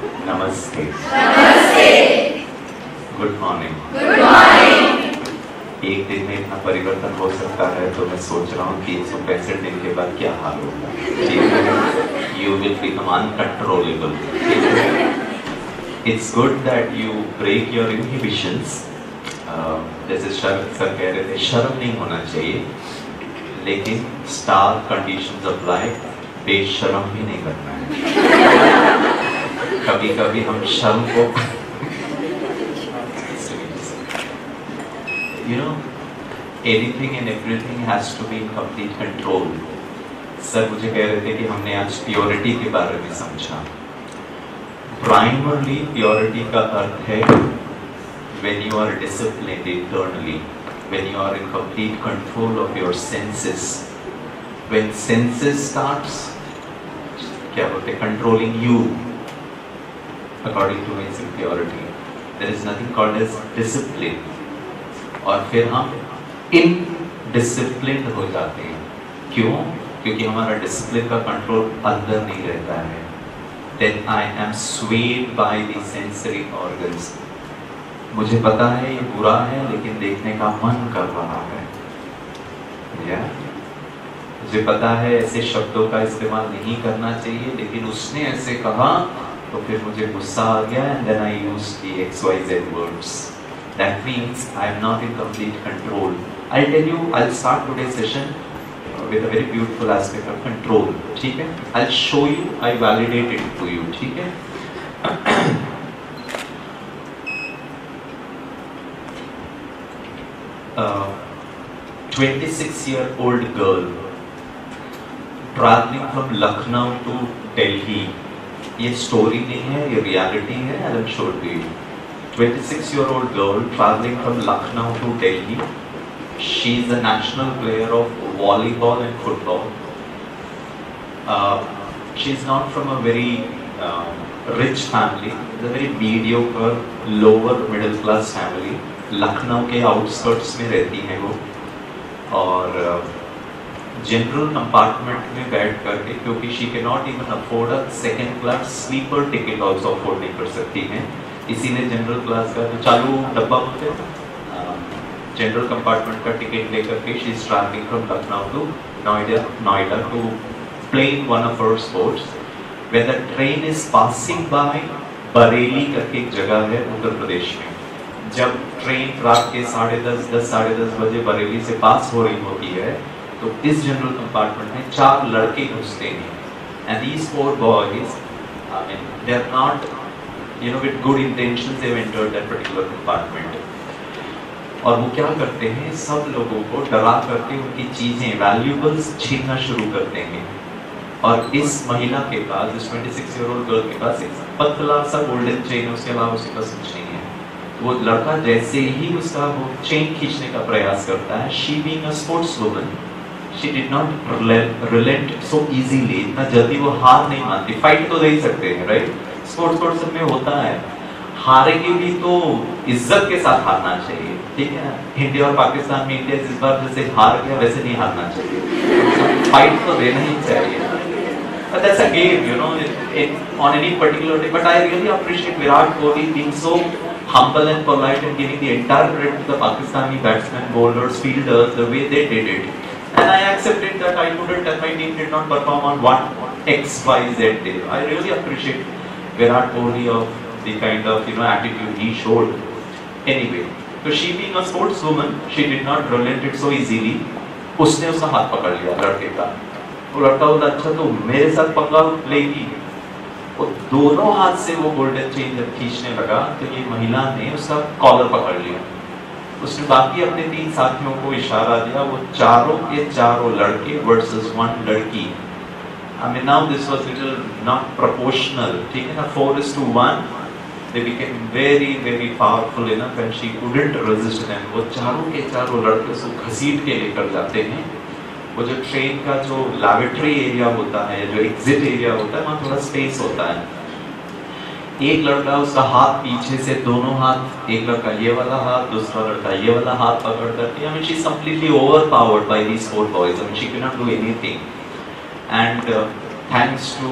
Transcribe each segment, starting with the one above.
नमस्ते। Good morning. एक दिन में इतना परिवर्तन हो सकता है तो मैं सोच रहा हूँ कि 165 दिन के बाद क्या हाल होगा। You will become uncontrollable. It's good that you break your inhibitions. जैसे शरद सर कह रहे थे, शर्म नहीं होना चाहिए, लेकिन स्टार कंडीशंस अप्लाई, बेशर्म भी नहीं करना है। कभी कभी हम शर्म को anything and everything has to be in complete control. Sir मुझे कह रहे थे कि हमने आज प्योरिटी के बारे में समझा। प्राइमरली प्योरिटी का अर्थ है when you are disciplined internally, when you are in complete control of your senses. When senses starts, क्या बोलते हैं, controlling you, according to me is impurity. There is nothing called as discipline. और फिर हम indisciplined हो जाते हैं। क्यों? क्योंकि हमारा डिसिप्लिन का कंट्रोल अंदर नहीं रहता है। Then I am swayed by the sensory organs. मुझे पता है ये बुरा है, लेकिन देखने का मन कर रहा है। मुझे पता है ऐसे शब्दों का इस्तेमाल नहीं करना चाहिए, लेकिन उसने ऐसे कहा तो फिर मुझे गुस्सा आ गया, and then I used the XYZ words. That means I am not in complete control. I'll tell you, I'll start today's session with a very beautiful aspect of control. ठीक है? I'll show you, I validate it to you. ठीक है? 26-year-old girl traveling from Lucknow to Delhi. ये story नहीं है, ये reality है। I'll show it to you. 26-year-old girl traveling from Lucknow to Delhi. She is a national player of volleyball and football. She is not from a very rich family. It's a very mediocre, lower middle class family. Lucknow के outskirts में रहती हैं वो, और general compartment में बैठ करके, क्योंकि she can not even afford a second class sleeper ticket also afford नहीं कर सकती हैं, इसीलिए जनरल क्लास का जो चालू डब्बा होते हैं, जनरल कंपार्टमेंट का टिकट लेकर के she is travelling from Lucknow to Noida to play in one of her sports. When the train is passing by Bareilly करके एक जगह है उत्तर प्रदेश में, जब ट्रेन रात के 10:30 बजे बरेली से पास हो रही होती है, तो इस जनरल कंपार्टमेंट में 4 लड़के घुसते हैं, and these 4 boys, I mean they are not with good intentions, they have entered that particular compartment. और वो क्या करते हैं, सब लोगों को डरा करके उनकी चीजें, वैल्यूएबल्स छीनना शुरू करते हैं। और इस महिला के पास, इस 26-year-old गर्ल के पास एक पतला सा गोल्डन चेन है, उसके अलावा उसके पास कुछ नहीं है। वो लड़का जैसे ही उसका वो चेन खींचने का प्रयास करता है, she being a sports woman, she did not reliant so easily, इतना जल्दी वो हार नहीं मानती। फाइट तो दे ही सकते हैं, राइट? स्पोर्ट्स पर्सन में होता है, हारेंगे भी तो इज्जत के साथ हारना चाहिए, ठीक है? इंडिया और पाकिस्तान में इंडिया इस बार जैसे हार गया वैसे नहीं हारना चाहिए, फाइट तो देना ही चाहिए। But that's a game, on any particular day. But I really appreciate Virat Kohli being so humble and polite and giving the entire credit to the Pakistani batsmen, bowlers, fielders, the way they did it. And I accepted that I couldn't, and my team did not perform on one XYZ day. I really appreciate Virat Kohli of the kind of attitude he showed. Anyway, so she being a sportswoman, she did not relent it so easily. उसने उसका हाथ पकड़ लिया लड़के का। वो लड़का बोला, अच्छा तो मेरे साथ पंगा लेगी। वो दोनों हाथ से वो गोल्डन चेन जब खींचने लगा, तो ये महिला ने उसका कॉलर पकड़ लिया। उसने बाकी अपने 3 साथियों को इशारा दिया, वो चारों के चारों लड़के वर्सेस 1 लड़की। I mean now this was little not proportional, ठीक है ना? 4:1, they became very very powerful enough and she couldn't resist them. वो चारों के चारों लड़के उसको घसीट के लेकर जाते हैं। वो जो ट्रेन का जो लैबोरेटरी एरिया होता है, जो एग्जिट एरिया होता है, वहाँ थोड़ा स्पेस होता है। एक लड़का उसका हाथ पीछे से, दोनों हाथ, एक लड़का ये वाला हाथ, दूसरा लड़का ये वाला हाथ पकड़ करके, I mean she's completely overpowered by these 4 boys. I mean she cannot do anything. And thanks to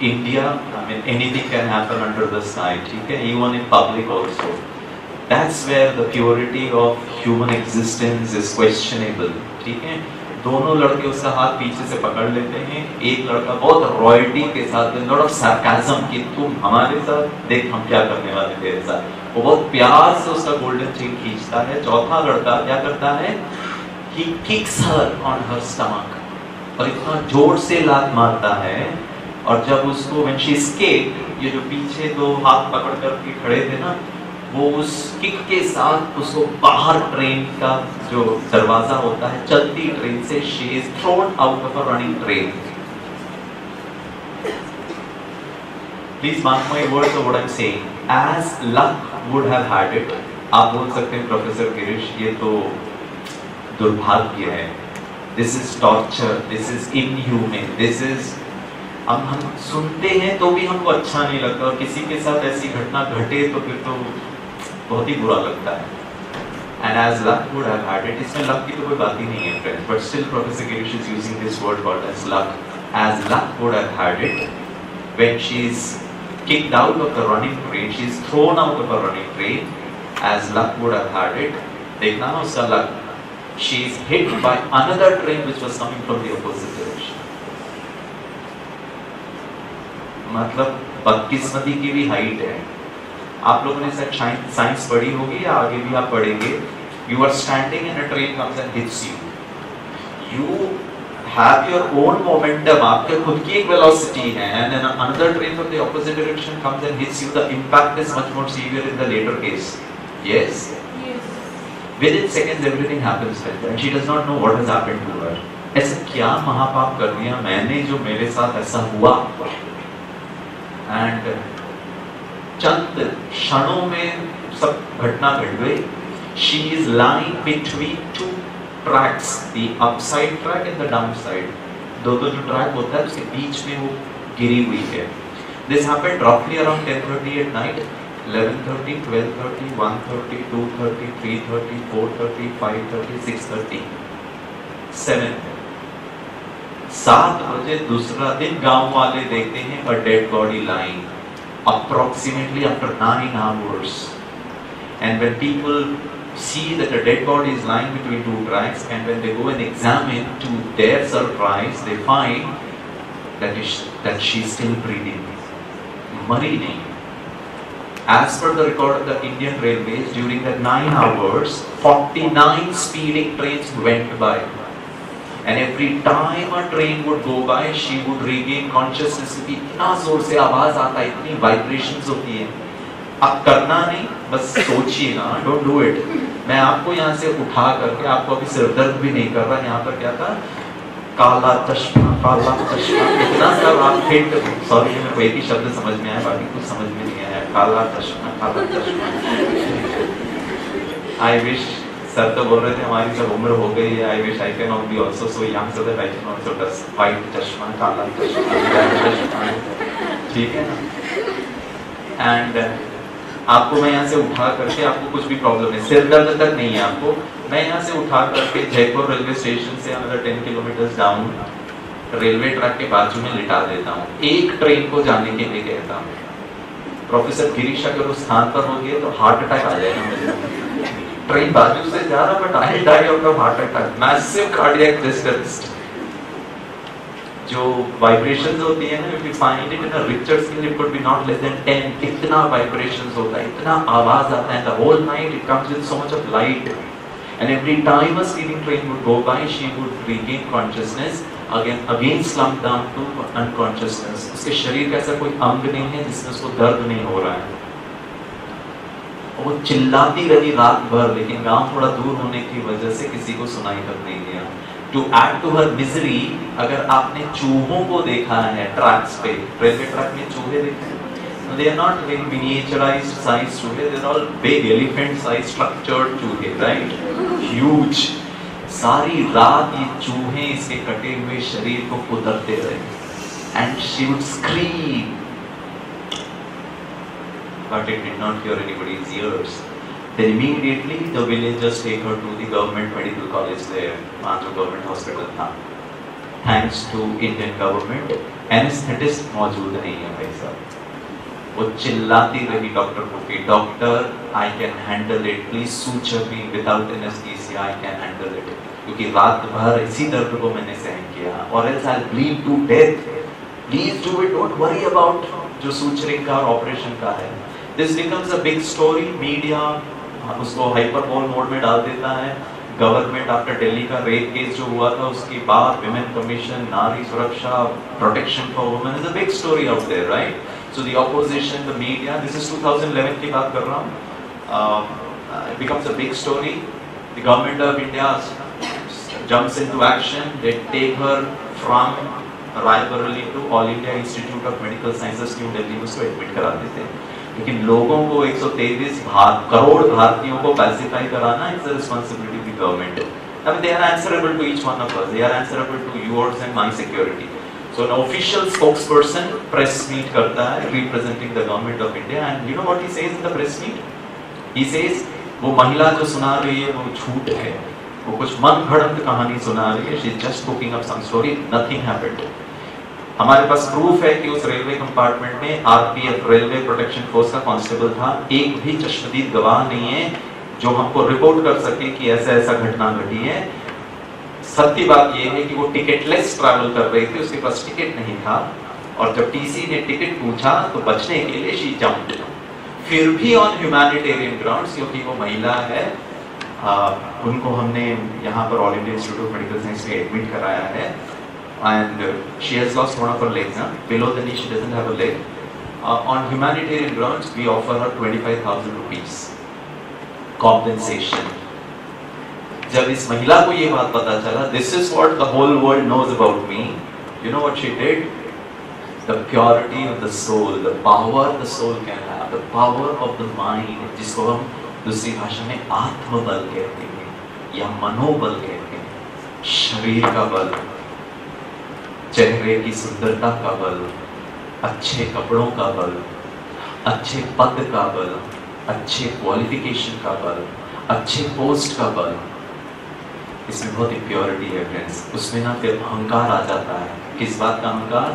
India, I mean, anything can happen under the sky, ठीक है? Even in public also. That's where the purity of human existence is questionable, ठीक है? दोनों लड़के उसका हाथ पीछे से पकड़ लेते हैं, एक लड़का बहुत रॉयल्टी के साथ, लॉट ऑफ सार्काज्म कि तुम हमारे साथ देख हम क्या करने वाले तेरे साथ, वो बहुत प्यार से उसका गोल्डन चेन खींचता है। चौथा लड़का क्या करता है, he kicks her on her stomach, और इतना जोर से लात मारता है, और जब उसको when she escaped, ये जो पीछे दो हाथ पकड़ कर के खड़े थे ना, वो उस किक के साथ उसको बाहर ट्रेन का जो दरवाजा होता है, चलती ट्रेन से she is thrown out of a running train. Please mark my words of what I'm saying. As luck would have had it, आप बोल सकते हैं प्रोफेसर गिरीश ये तो दुर्भाग्य है, this is torture, this is inhumane, this is, हम सुनते हैं तो भी हमको अच्छा नहीं लगता, और किसी के साथ ऐसी घटना घटे तो फिर तो बहुत ही बुरा लगता है। And as luck would have had it, इसमें luck की तो कोई बात ही नहीं है friends, but still Professor Girish is using this word called as luck. As luck would have had it, when she is kicked out of the running train, she is thrown out of a running train, as luck would have had it, देखना ना उसका luck, she is hit by another train which was coming from the opposite direction. मतलब बदकिस्मती की भी height है। आप लोगों ने शायद साइंस पढ़ी होगी या आगे भी आप पढ़ेंगे। You are standing and a train comes and hits you. You have your own momentum, आपके खुद की एक velocity है, and then another train from the opposite direction comes and hits you. The impact is much more severe in the later case. Yes. Yes. Within seconds everything happens with her, and she does not know what has happened to her. ऐसा क्या महापाप कर दिया मैंने जो मेरे साथ ऐसा हुआ? And चंद क्षणों में सब घटना घट गई। She is lying between two tracks, the upside track and the downside. दो जो ट्रैक होता है उसके बीच में वो गिरी हुई है। This happened roughly around 10:30 at night, 11:30, 12:30, 1:30, 2:30, 3:30, 4:30, 5:30, 6:30, 7 बजे दूसरा दिन गांव वाले देखते हैं a dead body lying approximately after 9 hours. And when people see that a dead body is lying between two tracks, and when they go and examine, to their surprise they find that she is still breathing, मरी नहीं। As per the record of the Indian Railways, during that 9 hours 49 speeding trains went by, and every time a train would go by she would regain consciousness, क्योंकि इतना जोर से आवाज आता है, इतनी वाइब्रेशंस होती है। आप करना नहीं, बस सोचिए ना, डोंट डू इट। मैं आपको यहाँ से उठा करके, आपको अभी सिर दर्द भी नहीं कर रहा, यहाँ पर क्या था, काला चश्मा, इतना सब आप हिट, सॉरी मेरे को एक ही शब्द समझ में आया, बाकी कुछ समझ में नहीं आया, काला चश्मा। आई विश, सर तो बोल रहे थे हमारी जब उम्र हो गई है, I wish I can be also so young so that I can also does white चश्मा, काला चश्मा, ठीक है ना। एंड आपको मैं यहाँ से उठा करके, आपको कुछ भी प्रॉब्लम है, सिर दर्द तक नहीं है आपको, मैं यहाँ से उठा करके जयपुर रेलवे स्टेशन से another 10 kilometre down railway track के बाजू में लिटा देता हूँ, एक ट्रेन को जाने के लिए कहता हूँ। प्रोफेसर गिरीश अगर उस स्थान पर हो गए तो हार्ट अटैक आ जाएगा मुझे। ट्रेन बाजू से जा रहा, but I die out of heart attack, massive cardiac disturb. जो वाइब्रेशंस होती है ना, if you find it in a richer scale, it could be not less than 10, इतना वाइब्रेशंस होता है, इतना आवाज आता है, the whole night it comes with so much of light, and every time a speeding train would go by, she would regain consciousness, again slump down to unconsciousness. उसके शरीर का ऐसा कोई अंग नहीं है जिसमें उसको दर्द नहीं हो रहा है, वो चिल्लाती रही रात भर, लेकिन गांव थोड़ा दूर होने की वजह से किसी को सुनाई तक नहीं दिया। To add to her misery, अगर आपने चूहों को देखा है ट्रैक्स पे, रेलवे ट्रैक में चूहे देखे हैं, they are not very miniaturized size चूहे, they are all big elephant size structured चूहे, right? Huge. सारी रात ये चूहे इसके कटे हुए शरीर को कुतरते रहे, and she would scream, but it did not hear anybody's ears. Then immediately the villagers take her to the government medical college there, वहाँ जो government hospital था, thanks to Indian government anaesthetist मौजूद नहीं है भाई साहब। वो चिल्लाती रही डॉक्टर को कि doctor I can handle it, please suture me without anaesthesia, I can handle it, क्योंकि रात भर इसी दर्द को मैंने सहन किया, और else I will bleed to death, please do it, don't worry about जो सूचरिंग का और ऑपरेशन का है। This becomes a big story, media उसको हाइपरबोल मोड में डाल देता है। गवर्नमेंट आफ्टर दिल्ली का रेप केस जो हुआ था उसके बाद विमेन कमीशन, नारी सुरक्षा, protection for women is a big story out there, right? So the opposition, the media, this is 2011 की बात कर रहा हूँ, it becomes a big story. The government of India jumps into action. They take her from Raebareli to All India Institute of Medical Sciences, new Delhi में उसको admit करा देते हैं। लेकिन लोगों को 123 करोड़ भारतीयों को पैसिफाई कराना is the responsibility of the government. I mean, they are answerable to each one of us. They are answerable to yours and my security. So an official spokesperson press meet करता है representing the government of India, and you know what he says in the press meet? He says वो महिला जो सुना रही है वो झूठ है, वो कुछ मनगढ़ंत कहानी सुना रही है, she is just cooking up some story, nothing happened. हमारे पास प्रूफ है कि उस रेलवे कंपार्टमेंट में आरपीएफ रेलवे प्रोटेक्शन फोर्स का कांस्टेबल था, एक भी चश्मदीद गवाह नहीं है जो हमको रिपोर्ट कर सके कि ऐसा ऐसा घटना घटी है। सत्य बात यह है कि वो टिकटलेस ट्रैवल कर रही थी, उसके पास टिकट नहीं था, और जब टीसी ने टिकट पूछा तो बचने के लिए शी जंप्ड। फिर भी ऑन ह्यूमैनिटेरियन ग्राउंड्स, क्योंकि वो महिला है, उनको हमने यहाँ पर All India Institute of Medical Science में एडमिट कराया है, and she has lost one of her legs, below the knee she doesn't have a leg. On humanitarian grounds we offer her 25,000 rupees compensation. जब इस महिला को ये बात पता चला, this is what the whole world knows about me, you know what she did? The purity of the soul, the power the soul can have, the power of the mind, जिसको हम दूसरी भाषा में आत्मबल कहते हैं या मनोबल कहते हैं, शरीर का बल, चेहरे की सुंदरता का बल, अच्छे कपड़ों का बल, अच्छे पद का बल, अच्छे क्वालिफिकेशन का बल, अच्छे पोस्ट का बल, इसमें बहुत ही प्योरिटी है फ्रेंड्स। उसमें ना फिर अहंकार आ जाता है। किस बात का अहंकार?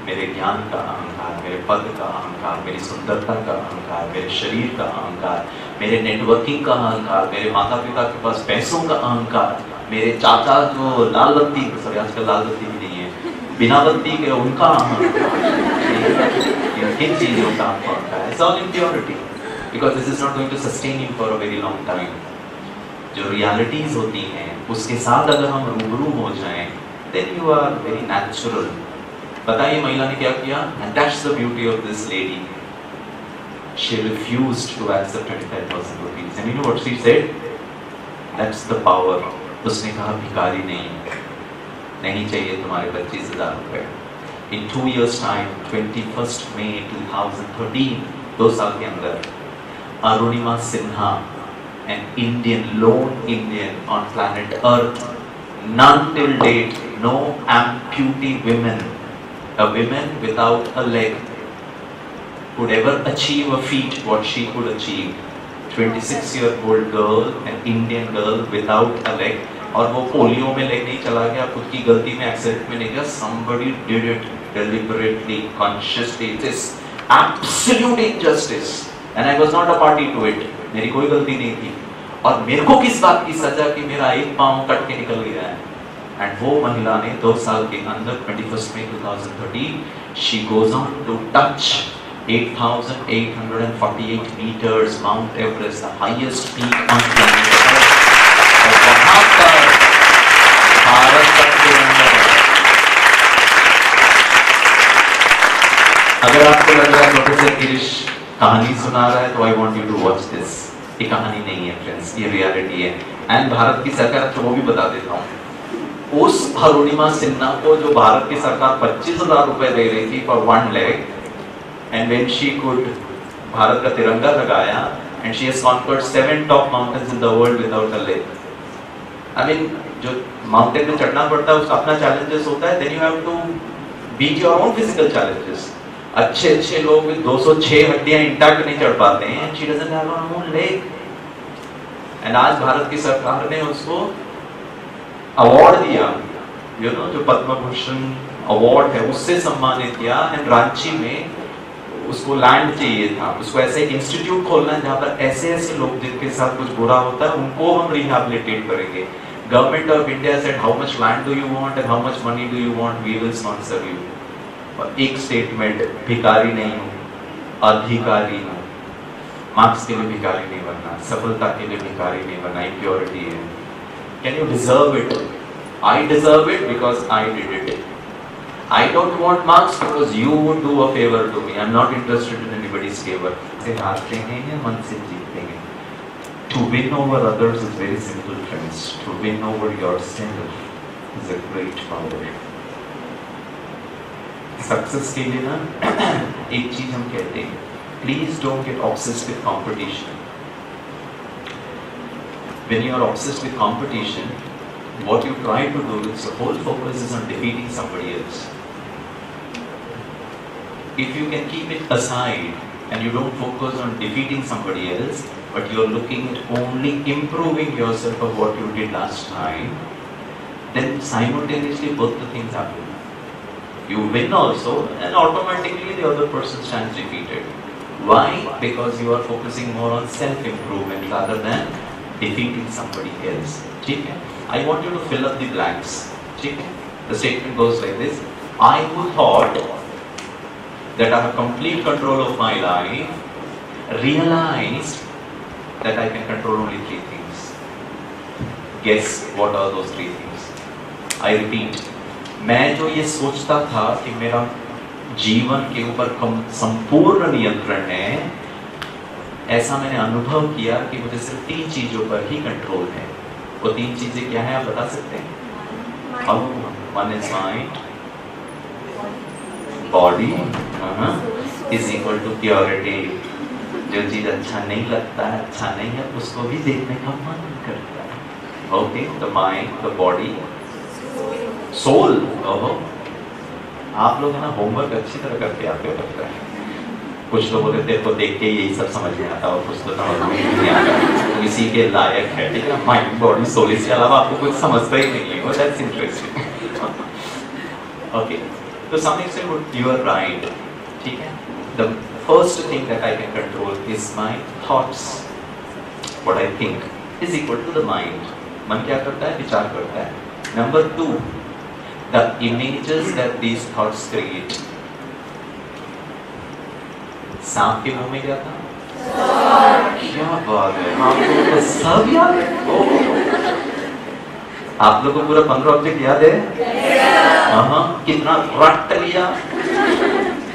मेरे ज्ञान का अहंकार, मेरे पद का अहंकार, मेरी सुंदरता का अहंकार, मेरे शरीर का अहंकार, मेरे नेटवर्किंग का अहंकार, मेरे माता पिता के पास पैसों का अहंकार, मेरे चाचा जो लाल बत्ती, सॉरी आजकल लाल बत्ती भी नहीं है, बिना बत्ती के उनका अहंकार, किन चीजों का अहंकार है? It's all impurity, because this is not going to sustain you for a very long time. जो रियलिटीज होती हैं उसके साथ अगर हम रूबरू हो जाएं, then you are very natural. बताइए महिला ने क्या किया? And that's the beauty of this lady. She refused to accept 25,000 rupees. And you know what she said? That's the power. उसने कहा भिखारी नहीं चाहिए तुम्हारे 25,000 रुपए। In 2 years time, 21st May 2013, 2 साल के अंदर, Arunima Sinha, an Indian, lone Indian on planet Earth, none till date, no amputee women, a woman without a leg could ever achieve a feat what she could achieve. 26-year-old girl, an Indian girl without a leg, और वो polio में leg नहीं चला गया, खुद की गलती में एक्सीडेंट में नहीं गया, somebody did it deliberately, consciously. It is absolute injustice, and I was not a party to it. मेरी कोई गलती नहीं थी, और मेरे को किस बात की सजा कि मेरा एक पांव कट के निकल गया है। एंड वो महिला ने 2 साल के अंदर 21st May 2013, she goes on to touch 8,848 meters, Mount Everest, the highest peak on planet Earth. और वहाँ पर भारत के अंदर, अगर आपको लग रहा है प्रोफेसर गिरीश कहानी सुना रहा है, तो I want you to watch this. ये कहानी नहीं है फ्रेंड्स, ये रियलिटी है। एंड भारत की सरकार, तो वो भी बता देता हूँ, उस अरुणिमा सिन्हा को जो भारत की सरकार 25,000 रुपए दे रही थी for 1 leg, and when she could Bharat का तिरंगा लगाया, and she has conquered 7 top mountains in the world without a leg. I mean, जो माउंटेन में चढ़ना पड़ता है उसका अपना चैलेंजेस होता है, then you have to beat your own physical challenges. अच्छे लोग 206 हड्डियां इंटैक्ट नहीं चढ़ पाते हैं, she doesn't have her own leg, and आज भारत की सरकार ने उसको अवार्ड दिया जो पद्म भूषण अवार्ड है उससे सम्मानित किया, एंड रांची में उसको लैंड चाहिए था, उसको ऐसे एक इंस्टीट्यूट खोलना है जहाँ पर ऐसे ऐसे लोग जिनके साथ कुछ बुरा होता है उनको हम रिहैबिलिटेट करेंगे। Government of India said how much land do you want and how much money do you want, we will sponsor you. और एक स्टेटमेंट, भिखारी नहीं हूँ, अधिकारी हूँ। मार्क्स के लिए भिखारी नहीं बनना, सफलता के लिए भिखारी नहीं बनना, इम्प्योरिटी है। Can you deserve it? I deserve it because I did it. I don't want marks because you would do a favor to me. I'm not interested in anybody's favor. से हारते हैं या मन से जीतते हैं? To win over others is very simple, friends. To win over yourself is a great power. Success के लिए ना एक चीज हम कहते हैं, please don't get obsessed with competition. When you are obsessed with competition, what you try to do is your whole focus is on defeating somebody else. If you can keep it aside and you don't focus on defeating somebody else, but you're looking at only improving yourself of what you did last time, then simultaneously both the things happen. You win also, and automatically the other person stands defeated. Why? Because you are focusing more on self-improvement rather than defeating somebody else. ठीक है? I want you to fill up the blanks. ठीक है? The statement goes like this: I who thought that I have complete control of my life, realized that I can control only 3 things. Guess what are those 3 things? I repeat, मैं जो ये सोचता था कि मेरा जीवन के ऊपर संपूर्ण नियंत्रण है, ऐसा मैंने अनुभव किया कि मुझे सिर्फ 3 चीजों पर ही कंट्रोल है। वो 3 चीजें क्या है, आप बता सकते हैं? One is mind, body is equal to purity. जो चीज अच्छा नहीं लगता है, अच्छा नहीं है, उसको भी देखने का मन करता है। Okay, the mind, the body, soul. आप लोग है ना होमवर्क अच्छी तरह करके आते हो लगता है। कुछ लोग तेरे को देख के यही सब समझ में आता है और कुछ तो समझ में नहीं आता, तो इसी के लायक है। ठीक है, माइंड बॉडी सोल, इसके अलावा आपको कुछ समझता ही नहीं है। That's interesting. Okay. To some extent you are right. ठीक है? The first thing that I can control is my thoughts. What I think is equal to the mind. मन क्या करता है? विचार करता है. Number 2, the images that these thoughts create. सांप के मुंह में क्या था? क्या बात है, आपको तो सब याद है? आप लोगों को पूरा 15 ऑब्जेक्ट याद है? कितना रट लिया?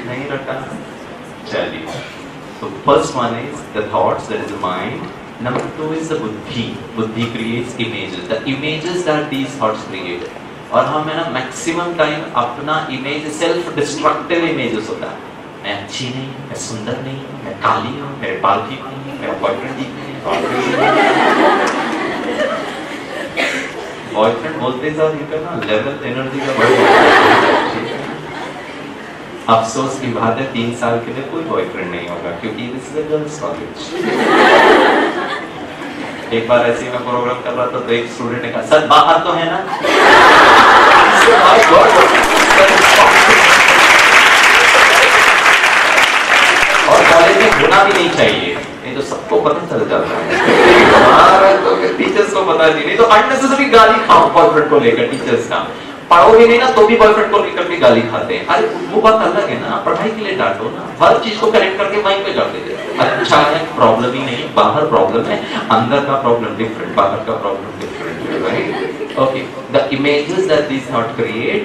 नहीं रटा? चलिए, तो first one is the thoughts, that is the mind. Number 2 is the बुद्धि. बुद्धि creates images, the images that these thoughts create. और हम है ना मैक्सिमम टाइम अपना इमेज सेल्फ डिस्ट्रक्टिव इमेजेस होता है. मैं अच्छी नहीं, मैं सुंदर नहीं, मैं काली हूँ, मेरे बाल ठीक नहीं, मेरा बॉयफ्रेंड ठीक नहीं. बॉयफ्रेंड बोलते साथ इनका ना लेवल एनर्जी का बढ़. अफसोस की बात है 3 साल के लिए कोई बॉयफ्रेंड नहीं होगा, क्योंकि this is a girls college. एक बार ऐसे ही मैं प्रोग्राम कर रहा था तो एक स्टूडेंट ने कहा, सर बाहर तो है ना? और कॉलेज में होना भी नहीं चाहिए, नहीं तो सबको पता चल जाता है. तो टीचर्स को पता नहीं तो अननेसेसरी गाली खाओ बॉयफ्रेंड को लेकर. टीचर्स का पढ़ोगे नहीं ना तो भी बॉयफ्रेंड को लेकर के गाली खाते हैं. अरे वो बात अलग है ना, पढ़ाई के लिए डांटो ना, हर चीज को करेक्ट करके माइंड पे डाल देते. अच्छा है, प्रॉब्लम ही नहीं, बाहर प्रॉब्लम है, अंदर का प्रॉब्लम डिफरेंट, बाहर का problem different, right? Okay, the images that these thought create,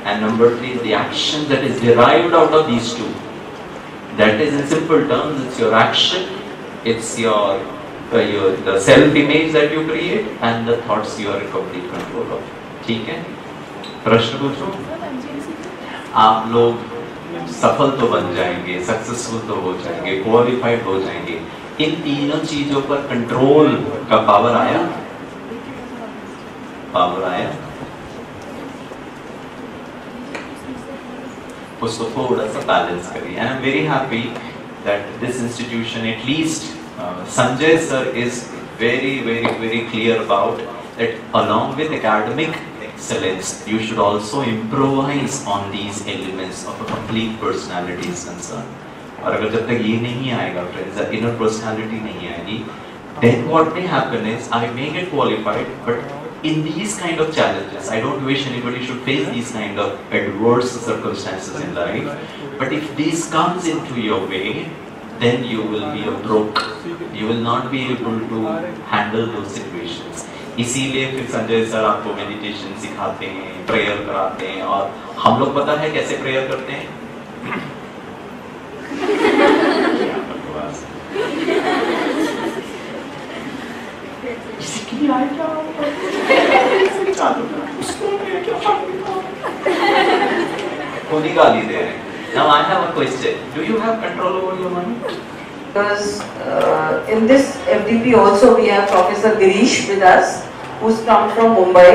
and number 3 the action that is derived out of these two. That is in simple terms, it's your action, it's your the self image that you create, and the thoughts you are in complete control of. ठीक है? प्रश्न पूछो. आप लोग सफल तो बन जाएंगे, सक्सेसफुल तो हो जाएंगे, क्वालिफाइड हो जाएंगे. इन तीनों चीजों पर कंट्रोल का पावर आया? पावर आया? उसको थोड़ा सा बैलेंस करिए. I am very happy that this institution, at least Sanjay sir is very clear about that. Along with academic excellence, you should also improvise on these elements of a complete personality is concerned. और अगर जब तक ये नहीं आएगा friends, the inner personality नहीं आएगी, then what may happen is I may get qualified, but in these kind of challenges, I don't wish anybody should face these kind of adverse circumstances in life. But if this comes into your way, then you will be a broke. You will not be able to handle those situations. इसीलिए फिर Sanjay sir आपको meditation सिखाते हैं, prayer कराते हैं, और हम लोग पता है कैसे प्रेयर करते हैं? खुद ही गाली दे रहे हैं. Now I have a question. Do you have control over your money? Because in this FDP also we have Professor Girish with us, who's come from Mumbai,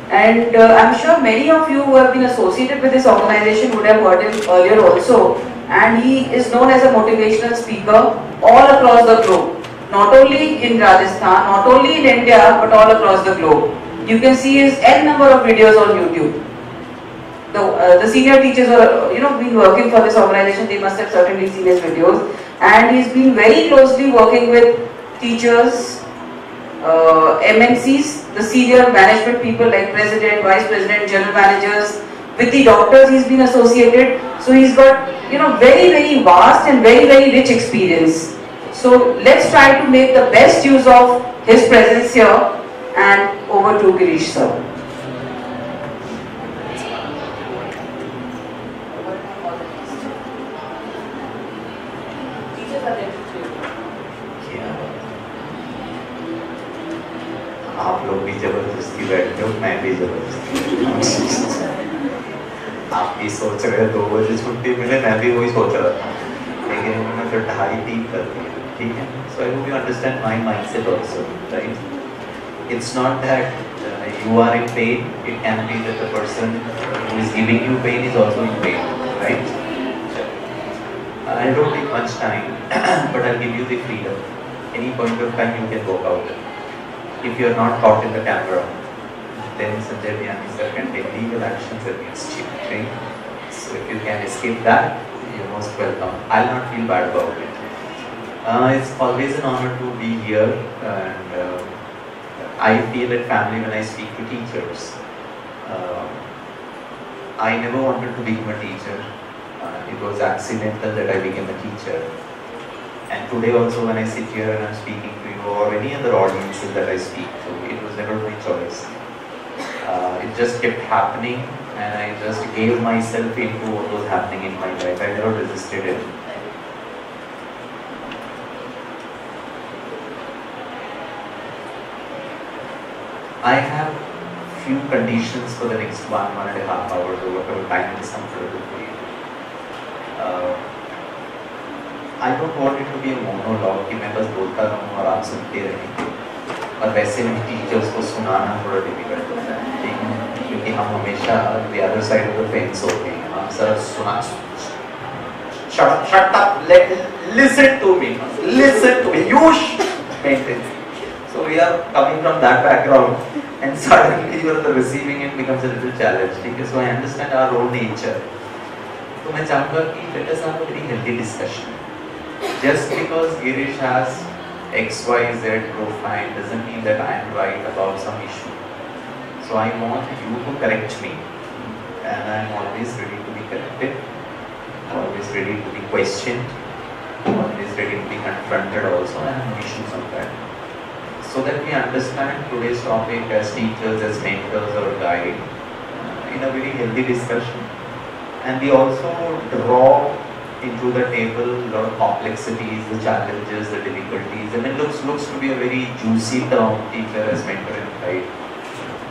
and I'm sure many of you who have been associated with this organization would have heard him earlier also, and he is known as a motivational speaker all across the globe, not only in Rajasthan, not only in India, but all across the globe. You can see his n number of videos on YouTube. The senior teachers are, been working for this organization, they must have certainly seen his videos, and he's been very closely working with teachers, MNCs, the senior management people like president, vice president, general managers, with the doctors he's been associated. So he's got, very, very vast and very, very rich experience. So let's try to make the best use of his presence here, and over to Girish sir. आप लोग भी जबरदस्ती बैठते हो, मैं भी जबरदस्ती. आप भी सोच रहे हो 2 बजे छुट्टी मिले, मैं भी वही सोच रहा था, लेकिन उन्होंने फिर 2:30-3 कर दिया. ठीक है? So I hope you understand my mindset also, right? It's not that you are in pain. It can be that the person who is giving you pain is also in pain, right? I don't take much time, but I'll give you the freedom. Any point of time you can walk out. If you are not caught in the camera, then Sanjay Biyani sir can take legal actions against you. Right? So if you can escape that, you're most welcome. I'll not feel bad about it. It's always an honor to be here, and I feel at family when I speak to teachers. I never wanted to become a teacher. It was accidental that I became a teacher. And today also when I sit here and I'm speaking to you or any other audiences that I speak to, it was never my choice. It just kept happening, and I just gave myself into what was happening in my life. I never resisted it. I have few conditions for the next 1.5 hours or whatever time is comfortable for you. I don't want it to be a monologue कि मैं बस बोलता रहूँ और आप सुनते रहेंगे. और वैसे भी टीचर्स को सुनाना थोड़ा डिफिकल्ट होता है, ठीक है? क्योंकि हम हमेशा the other side of the fence होते हैं. हम सर सुना, shut up, listen to me, you maintain. So we are coming from that background, and suddenly you are the receiving end becomes a little challenge. ठीक है? So I understand our own nature. तो मैं चाहूँगा कि let us have a very healthy discussion. Just because Girish has XYZ profile doesn't mean that I am right about some issue. So I want you to correct me, and I am always ready to be corrected, always ready to be questioned, always ready to be confronted also, and I have issues on that. So that we understand today's topic as teachers, as mentors or guide in a very healthy discussion. And we also draw into the table a lot of complexities, the challenges, the difficulties, and it looks to be a very juicy term, teacher as mentor and guide.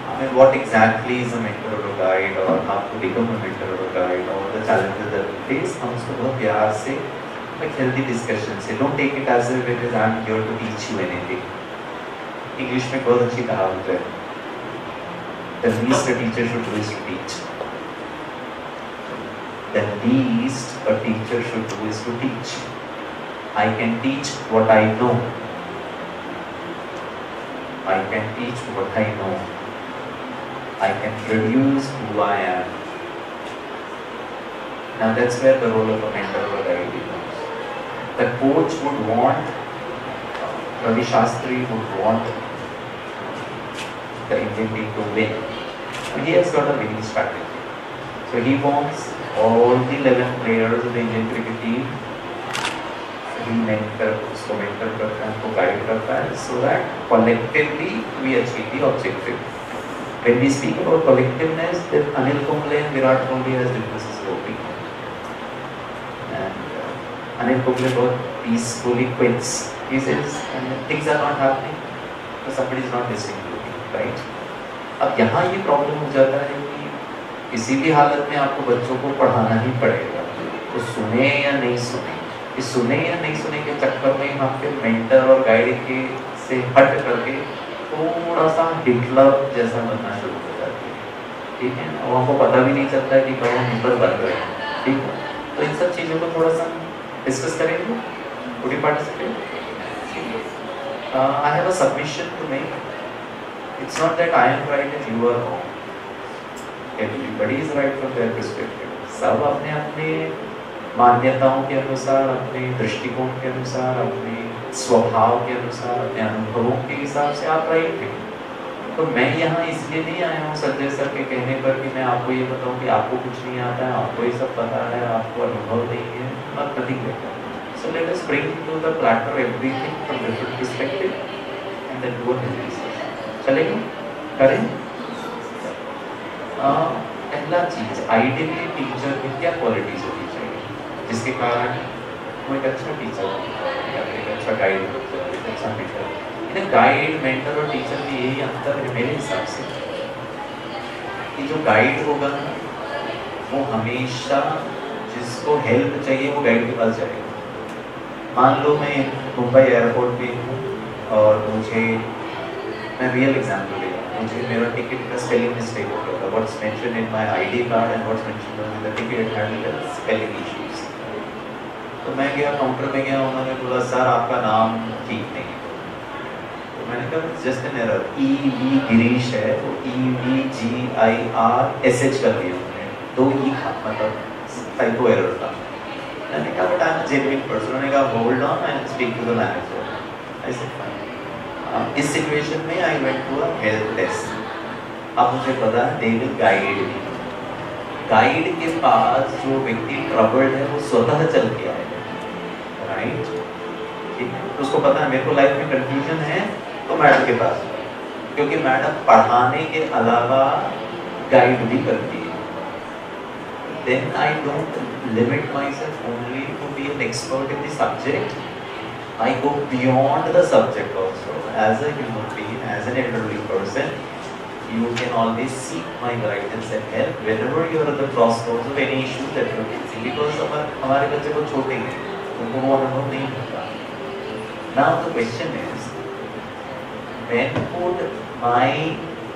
I mean, what exactly is a mentor or a guide, or how to become a mentor or a guide, or the challenges that we face? हम उसको बहुत प्यार से, like healthy discussion से. Don't take it as if it is I'm here to teach you anything. English में बहुत अच्छी कहावत है. The least a teacher should do is to teach. The least a teacher should do is to teach. I can teach what I know. I can teach what I know. I can produce who I am. Now that's where the role of a mentor or guide becomes. The coach would want, Ravi Shastri would want the Indian team to win. And he has got a winning strategy. So he wants all the 11 players of the Indian cricket team. He उसको mentor करता है, उनको guide करता है, so that collectively we achieve the objective. When we speak about collectiveness, then Anil Kumble and Virat Kohli has differences of opinion. And Anil Kumble बहुत peacefully quits. He says, things are not happening, so somebody is not listening to me, right? अब यहाँ ये problem हो जाता है कि किसी भी हालत में आपको बच्चों को पढ़ाना ही पड़ेगा, तो सुने या नहीं सुने, इस सुने या नहीं सुने के चक्कर में हम फिर मेंटर और गाइड के से हट करके थोड़ा सा हिटलर जैसा बनना शुरू हो जाती है, ठीक है, और हमको पता भी नहीं चलता है कि कब हम हिटलर बन रहे हैं, ठीक है। तो इन सब चीज़ों को थोड़ा सा डिस्कस करेंगे। Would you participate? I have a submission to make. It's not that I am right and you are wrong. Everybody is right from their perspective. सब अपने अपने मान्यताओं के अनुसार, अपने दृष्टिकोण के अनुसार, अपने स्वभाव के अनुसार, अपने अनुभवों के हिसाब से आप राइट हैं। तो मैं यहाँ इसलिए नहीं आया हूँ संजय सर के कहने पर कि मैं आपको ये बताऊँ कि आपको कुछ नहीं आता है, आपको ये सब पता है, आपको अनुभव नहीं है, और प्रतीक देता है। So let us bring to the platter everything from different perspective and then do a discussion. चलेगा? करें? पहला चीज, आइडियली टीचर की क्या क्वालिटीज होनी चाहिए जिसके कारण वो एक अच्छा टीचर या एक अच्छा गाइड एक अच्छा टीचर। गाइड, मेंटर और टीचर में यही अंतर है मेरे हिसाब से कि जो गाइड होगा ना वो हमेशा जिसको हेल्प चाहिए वो गाइड के पास जाएगा। मान लो मैं मुंबई एयरपोर्ट पे हूँ और मुझे, मैं रियल एग्जाम्पल ले, मुझे मेरा टिकट का स्पेलिंग मिस्टेक हो गया था। What's mention in my ID card and what's mention in the ticket had spelling issues. तो मैं गया, काउंटर में गया, उन्होंने बोला सर आपका नाम ठीक नहीं है। तो मैंने कहा just an error, EV Girish है वो EVGIRSH कर दिया उन्होंने, 2 E था, मतलब टाइपो एरर था। मैंने कहा but I am genuine person. उन्होंने कहा hold on and speak to the manager. ऐसे इस सिचुएशन में I went to a help desk. अब मुझे पता है they will guide me. Guide के पास जो व्यक्ति ट्रबल्ड है वो स्वतः चल के आएगा, राइट, ठीक है। तो उसको पता है मेरे को लाइफ में कंफ्यूजन है तो मैडम के पास, क्योंकि मैडम पढ़ाने के अलावा गाइड भी करती है। Then I don't limit myself only to be an expert in the subject. I go beyond the subject also. As a human being, as an elderly person, you can always seek my guidance and help whenever you are at the crossroads of any issue that you are facing. Because हमारे बच्चे को छोटे हैं, उनको वो अनुभव नहीं होता। Now the question is, when would my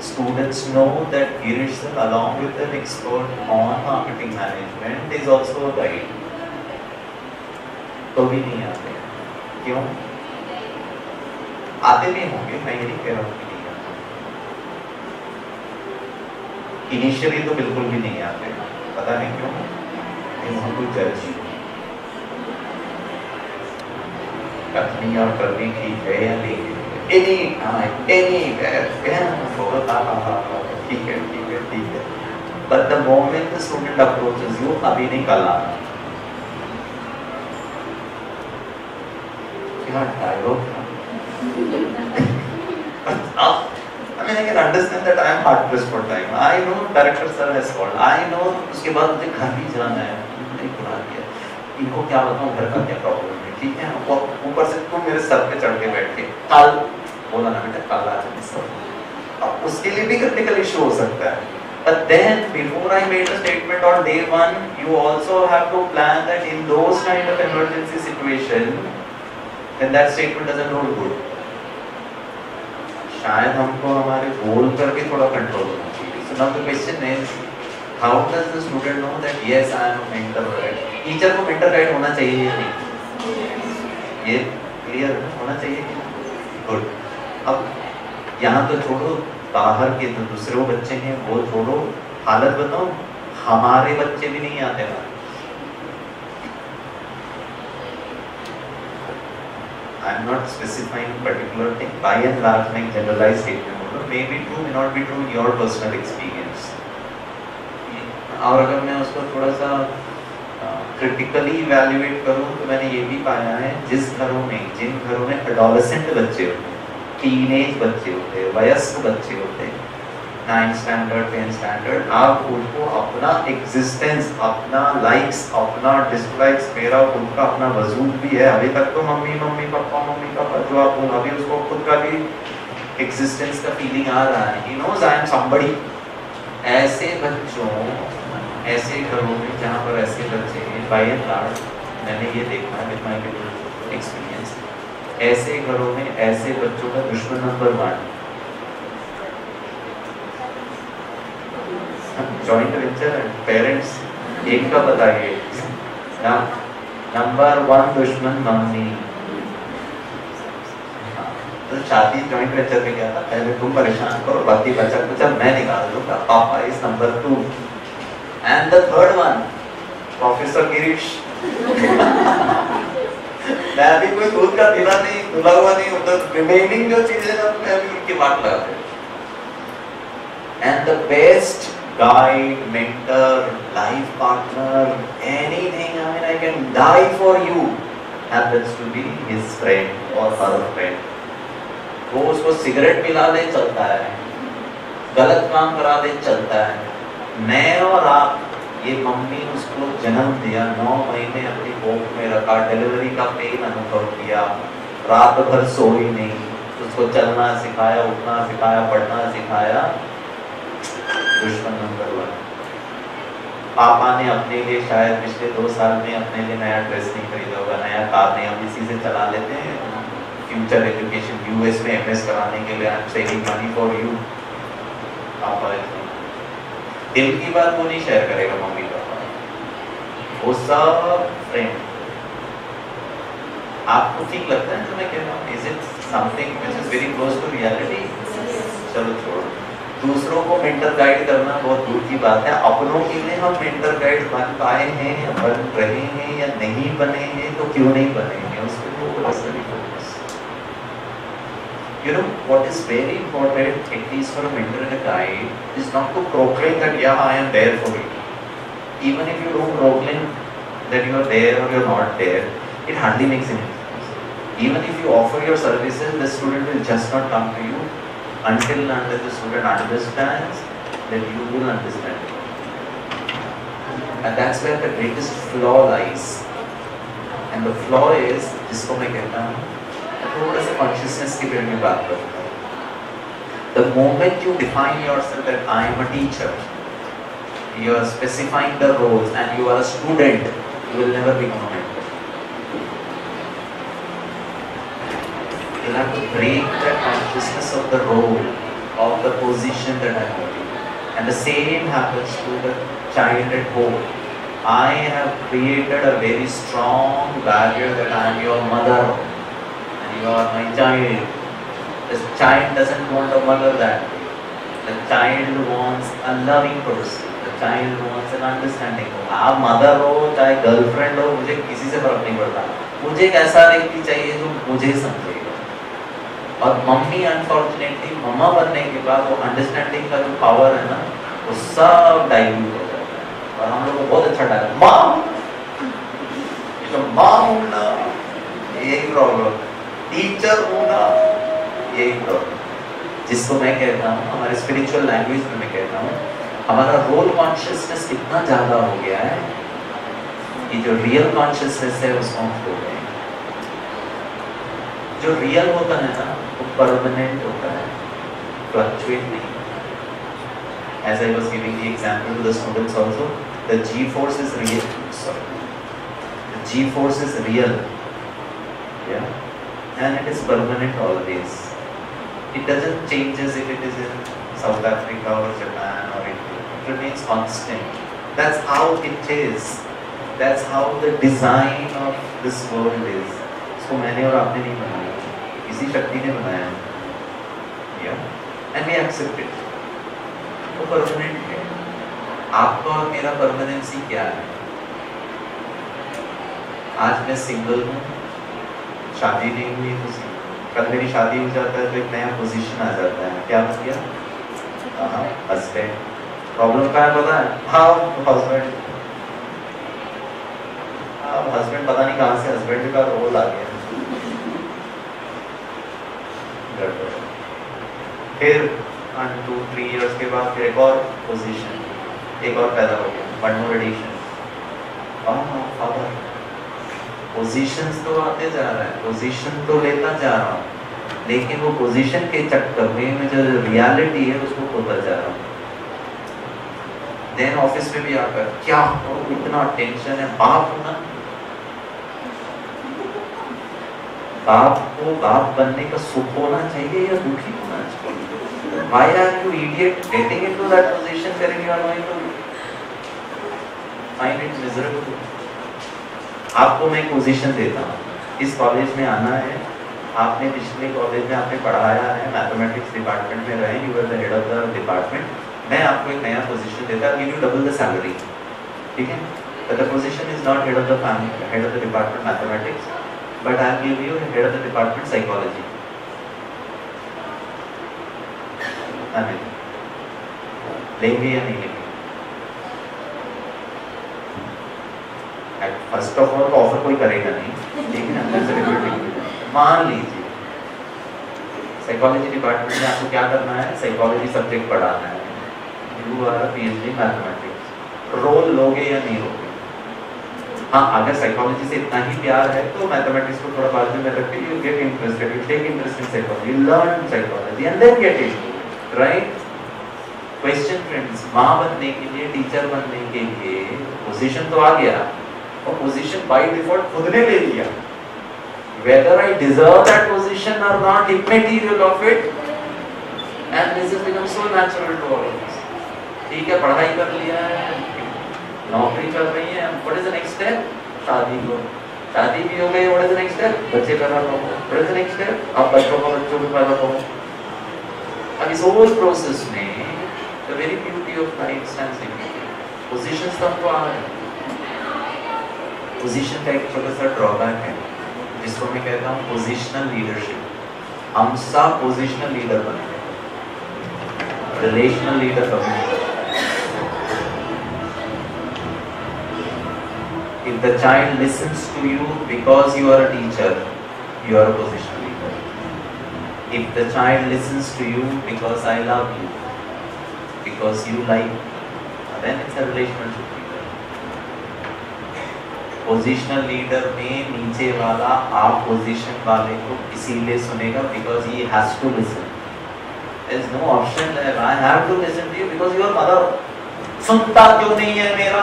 students know that Girish sir, along with an expert on marketing management, is also a guide? तो भी नहीं आते। क्यों? आते भी होंगे, मैं ये नहीं कह रहा हूँ कि नहीं आते। इनिशियली तो बिल्कुल भी नहीं आते, पता नहीं क्यों, वहाँ कोई जज कथनी और करनी ठीक है या नहीं, any time, anywhere, ठीक है, ठीक है, ठीक है। But the moment the student approaches you, अभी नहीं कल आना। क्या dialogue? I mean, I can understand that I am hard pressed for time. I know director sir has called. I know उसके बाद मुझे घर भी जाना है, नहीं बुला दिया। इनको क्या बताऊँ घर का क्या प्रॉब्लम है, ठीक है। ऊपर से तुम मेरे सर पे चढ़ के बैठ के कल बोला ना बेटा, कल आ जाए, अब उसके लिए भी क्रिटिकल इशू हो सकता है। But then before I made a statement on day 1, you also have to plan that in those kind of emergency situation, then that statement doesn't hold good. शायद हमको हमारे बोल करके थोड़ा कंट्रोल होना चाहिए। So now the question is, how does the student know that yes I am a mentor guide? Teacher को mentor guide होना चाहिए या नहीं? ये क्लियर होना चाहिए कि गुड। अब यहाँ तो छोड़ो, बाहर के जो दूसरे बच्चे हैं वो छोड़ो, हालत बताओ, हमारे बच्चे भी नहीं आते ना। I am not specifying particular thing, by and large मैं जनरलाइज स्टेटमेंट बोल रहा हूँ, may be true may not be true in your personal experience. और अगर मैं उसको थोड़ा सा क्रिटिकली इवैल्यूएट करूँ तो मैंने ये भी पाया है, जिन घरों में एडोलेसेंट बच्चे होते हैं, टीनेज बच्चे होते हैं, वयस्क बच्चे होते हैं, 9th स्टैंडर्ड 10th स्टैंडर्ड, आप उनको अपना एग्जिस्टेंस, अपना लाइक्स, अपना डिसलाइक्स, मेरा खुद का अपना वजूद भी है। अभी तक तो मम्मी पापा जो आप अभी उसको खुद का भी एग्जिस्टेंस का फीलिंग आ रहा है, he knows I am somebody. ऐसे बच्चों, ऐसे घरों में जहाँ पर ऐसे बच्चे हैं, बाय एंड लार्ज मैंने ये देखा है विद माय एक्सपीरियंस, ऐसे घरों में ऐसे बच्चों का दुश्मन number 1 joint venture and parents. एक का बताइए ना, नंबर 1 दुश्मन मम्मी। तो शादी जॉइंट वेंचर में क्या था, पहले तुम परेशान करो, बाकी बच्चा कुछ मैं निकाल दूंगा, पापा is number 2 and the third one professor Girish. मैं अभी कोई दूध का दिला नहीं, धुला हुआ नहीं, उधर रिमेनिंग जो चीजें ना मैं अभी उनकी बात लगाते हैं। And the best guide, mentor, life partner, anything, I mean I can die for you, happens to be his friend or her friend। वो उसको सिगरेट पिला दे चलता है, गलत काम करा दे चलता है। मैं और आप, ये मम्मी उसको जन्म दिया, 9 महीने अपनी कोख में रखा, डिलीवरी का पेन अनुभव किया, रात भर सोई नहीं, उसको चलना सिखाया, उठना सिखाया, पढ़ना सिखाया, दुश्मन नंबर 1। पापा ने अपने लिए शायद पिछले 2 साल में अपने लिए नया ड्रेस नहीं खरीदा होगा, नया कार नहीं, हम इसी से चला लेते हैं। फ्यूचर एजुकेशन यूएस में एमएस कराने के लिए I am saving money for you. पापा दिल की बात वो नहीं शेयर करेगा मम्मी पापा, वो सब फ्रेंड। आपको ठीक लगता है जो मैं कह रहा हूँ? Is it something which is very close to reality? चलो छोड़ो, दूसरों को मेंटर गाइड करना बहुत दूर की बात है, अपनों के लिए हम मेंटर गाइड बन पाए हैं या बन रहे हैं या नहीं बने हैं, तो क्यों नहीं बने हैं उसके ऊपर focus. You know what is very important, at least for a mentor and a guide, is not to proclaim that yeah I am there for you. Even if you don't proclaim that you are there or you are not there, it hardly makes any difference. Even if you offer your services, the student will just not come to you until and unless the student understands that you will understand. And that's where the greatest flaw lies. And the flaw is, जिसको मैं कहता हूँ, थोड़ा सा consciousness के बारे में बात करता हूँ। The moment you define yourself that I am a teacher, you are specifying the roles, and you are a student, you will never become a mentor. You have to break that consciousness of the role, of the position that I am holding. And the same happens to the child at home. I have created a very strong barrier that I am your mother. You are my child. The child doesn't want a mother that way. The child wants a loving person. The child wants an understanding. आप mother हो चाहे girlfriend हो, मुझे किसी से फर्क नहीं पड़ता, मुझे एक ऐसा व्यक्ति चाहिए जो मुझे समझेगा। और मम्मी अनफॉर्चुनेटली मम्मा बनने के बाद वो अंडरस्टैंडिंग का जो पावर है ना, वो सब डाइल्यूट हो जाता है। और हम लोग को बहुत अच्छा डायलॉग, माँ हूँ ना, यही प्रॉब्लम, टीचर होना, यही प्रॉब्लम। जिसको मैं कहता हूँ, हमारे स्पिरिचुअल लैंग्वेज में मैं कहता हूँ, हमारा रोल कॉन्शियसनेस इतना ज्यादा हो गया है कि जो रियल कॉन्शियसनेस है उसको हम खो गए। जो रियल होता है ना, वो परमानेंट होता है, फ्लक्चुएट नहीं। As I was giving the example to the students also, the G-force is real. Sorry, the G-force is real, yeah. And it is permanent always. It doesn't changes if it is in South Africa or Japan or India. It remains constant. That's how it is. That's how the design of this world is. इसको मैंने और आपने नहीं बनाया, किसी शक्ति ने बनाया। Yeah. And we accept it. वो परमानेंट है। आपका और मेरा परमानेंसी क्या है? आज मैं सिंगल हूँ, शादी नहीं हुई मुझे, कल मेरी शादी हो जाता है तो एक नया पोजीशन आ जाता है, क्या बन गया? हस्बैंड। प्रॉब्लम क्या है पता है? हाँ हस्बैंड, हस्बैंड पता नहीं कहाँ से हस्बैंड का रोल आ गया। फिर 1-2-3 इयर्स के बाद फिर एक और पोजीशन, एक और पैदा हो गया, one more addition. Father, positions तो आते जा रहा है, पोजीशन तो लेता जा रहा हूँ, लेकिन वो पोजीशन के चक्कर में जो रियलिटी है उसको खोता जा रहा हूँ। देन ऑफिस में भी आकर क्या हो, इतना टेंशन है। बाप ना, बाप को बाप बनने का सुख होना चाहिए या दुखी होना चाहिए? Why are you idiot getting into that position wherein you are going to find it miserable? आपको मैं पोजीशन देता हूँ, इस कॉलेज में आना है, आपने पिछले कॉलेज में आपने पढ़ाया है, मैथमेटिक्स डिपार्टमेंट में रहे, you are the head of the department, मैं आपको एक नया पोजीशन देता हूँ, give you double the salary, ठीक है? But the position is not head of the family, head of the department mathematics, but I give you head of the department psychology. आमीन। लेंगे या नहीं लेंगे? फर्स्ट ऑफ ऑल ऑफर कोई करेगा नहीं, लेकिन अंदर से रिपोर्टिंग मान लीजिए साइकोलॉजी डिपार्टमेंट में आपको क्या करना है? साइकोलॉजी सब्जेक्ट पढ़ाना है, you are PhD mathematics, role लोगे या नहीं लोगे? हाँ, अगर साइकोलॉजी से इतना ही प्यार है तो मैथमेटिक्स को थोड़ा बाजू में रख के you get interested, you take interest in psychology, you learn psychology and then get it right. Question friends, माँ बनने के लिए, टीचर बनने के लिए पोजीशन तो आ गया, और पोजीशन बाय डिफॉल्ट खुद ने ले लिया। Whether I deserve that position or not, immaterial of it, and this has become so natural to all of us. ठीक है, पढ़ाई कर लिया है, नौकरी कर रही है, what is the next step? शादी को, शादी भी हो गई, what is the next step? बच्चे पैदा करो, what is the next step? आप बच्चों को पैदा करो। अब इस whole process में the very beauty of life stands in it. Positions तो हमको आ रहे हैं। पोजीशन का एक छोटा सा ड्रॉबैक है जिसको मैं कहता हूँ पोजीशनल लीडरशिप। हम सब पोजीशनल लीडर बने, रिलेशनल लीडर बने। If the child listens to you because you are a teacher, you are a positional leader. If the child listens to you because I love you, because you like, then it's a relationship. Positional leader में नीचे वाला आप position वाले को इसीलिए सुनेगा because he has to listen. There is no option that I have to listen to you because you are mother. सुनता क्यों नहीं है मेरा?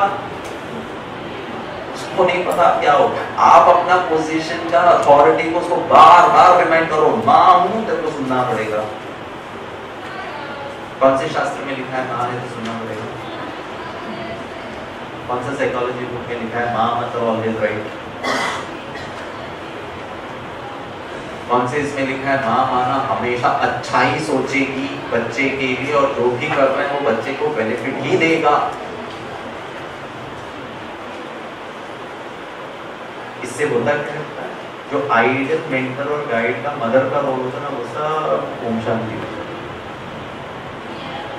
उसको नहीं पता क्या हो। आप अपना पोजीशन का अथॉरिटी को उसको बार बार रिमाइंड करो, माँ हूँ तेरे को सुनना पड़ेगा। कौन से शास्त्र में लिखा है माँ है तो सुनना पड़ेगा? कौन सा साइकोलॉजी बुक में लिखा है माँ मत ऑलवेज राइट? कौन से इसमें लिखा है माँ माना हमेशा अच्छा ही सोचेगी बच्चे के लिए और जो भी कर रहे हैं वो बच्चे को बेनिफिट ही देगा? इससे होता क्या है? जो आइडियल मेंटर और गाइड का मदर का रोल होता है ना, वो सब ओम शांति होता है।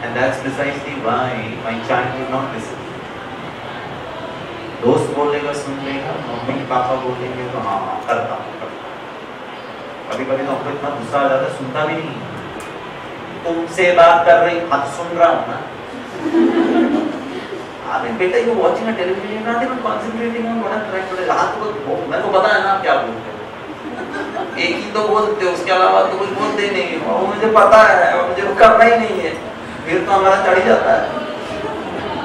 And that's precisely why my child will not listen. दोस्त बोलेगा सुन लेगा, मम्मी पापा बोलेंगे तो हाँ हाँ करता हूँ। कभी कभी तो हमको इतना गुस्सा आ जाता है, सुनता भी नहीं। तुमसे बात कर रही हूँ, सुन रहा हूँ ना। अरे बेटा you watching a television, not even concentrating on what I am trying to tell. रात को मेरे को पता है ना आप क्या बोलते हो, एक ही तो बोलते हो, उसके अलावा तो कुछ बोलते नहीं हो। मुझे पता है, मुझे वो करना ही नहीं है। फिर तो हमारा चढ़ जाता है।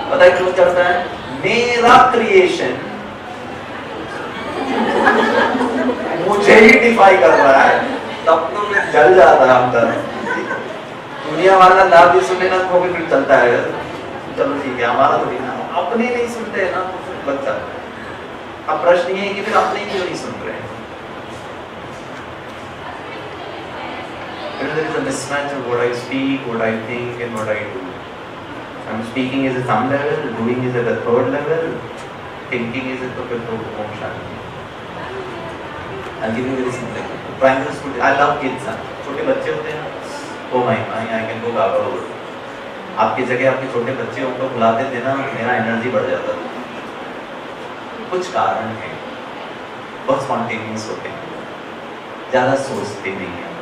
पता है क्यों चढ़ता है? मेरा क्रिएशन मुझे ही डिफाई कर रहा है, तब तो मैं जल जाता है अंदर। दुनिया वाला ना भी सुने ना तो फिर चलता है, चलो ठीक है हमारा तो ना, अपने नहीं सुनते ना तो फिर लग जाता है। अब प्रश्न ये है कि फिर अपने ही क्यों नहीं सुन रहे हैं? You know, there is a mismatch of what I speak, what I think, and what I do. I'm speaking is at some level, doing is at a third level, thinking is at the fifth or Om Shanti. I'll give you a very simple example. Primary school, I love kids. छोटे बच्चे होते हैं, oh my, I can go gaga over. आपकी जगह आपके छोटे बच्चे उनको बुलाते थे ना, मेरा एनर्जी बढ़ जाता था. कुछ कारण है, बहुत स्पॉन्टेनियस होते हैं, ज़्यादा सोचते नहीं हैं,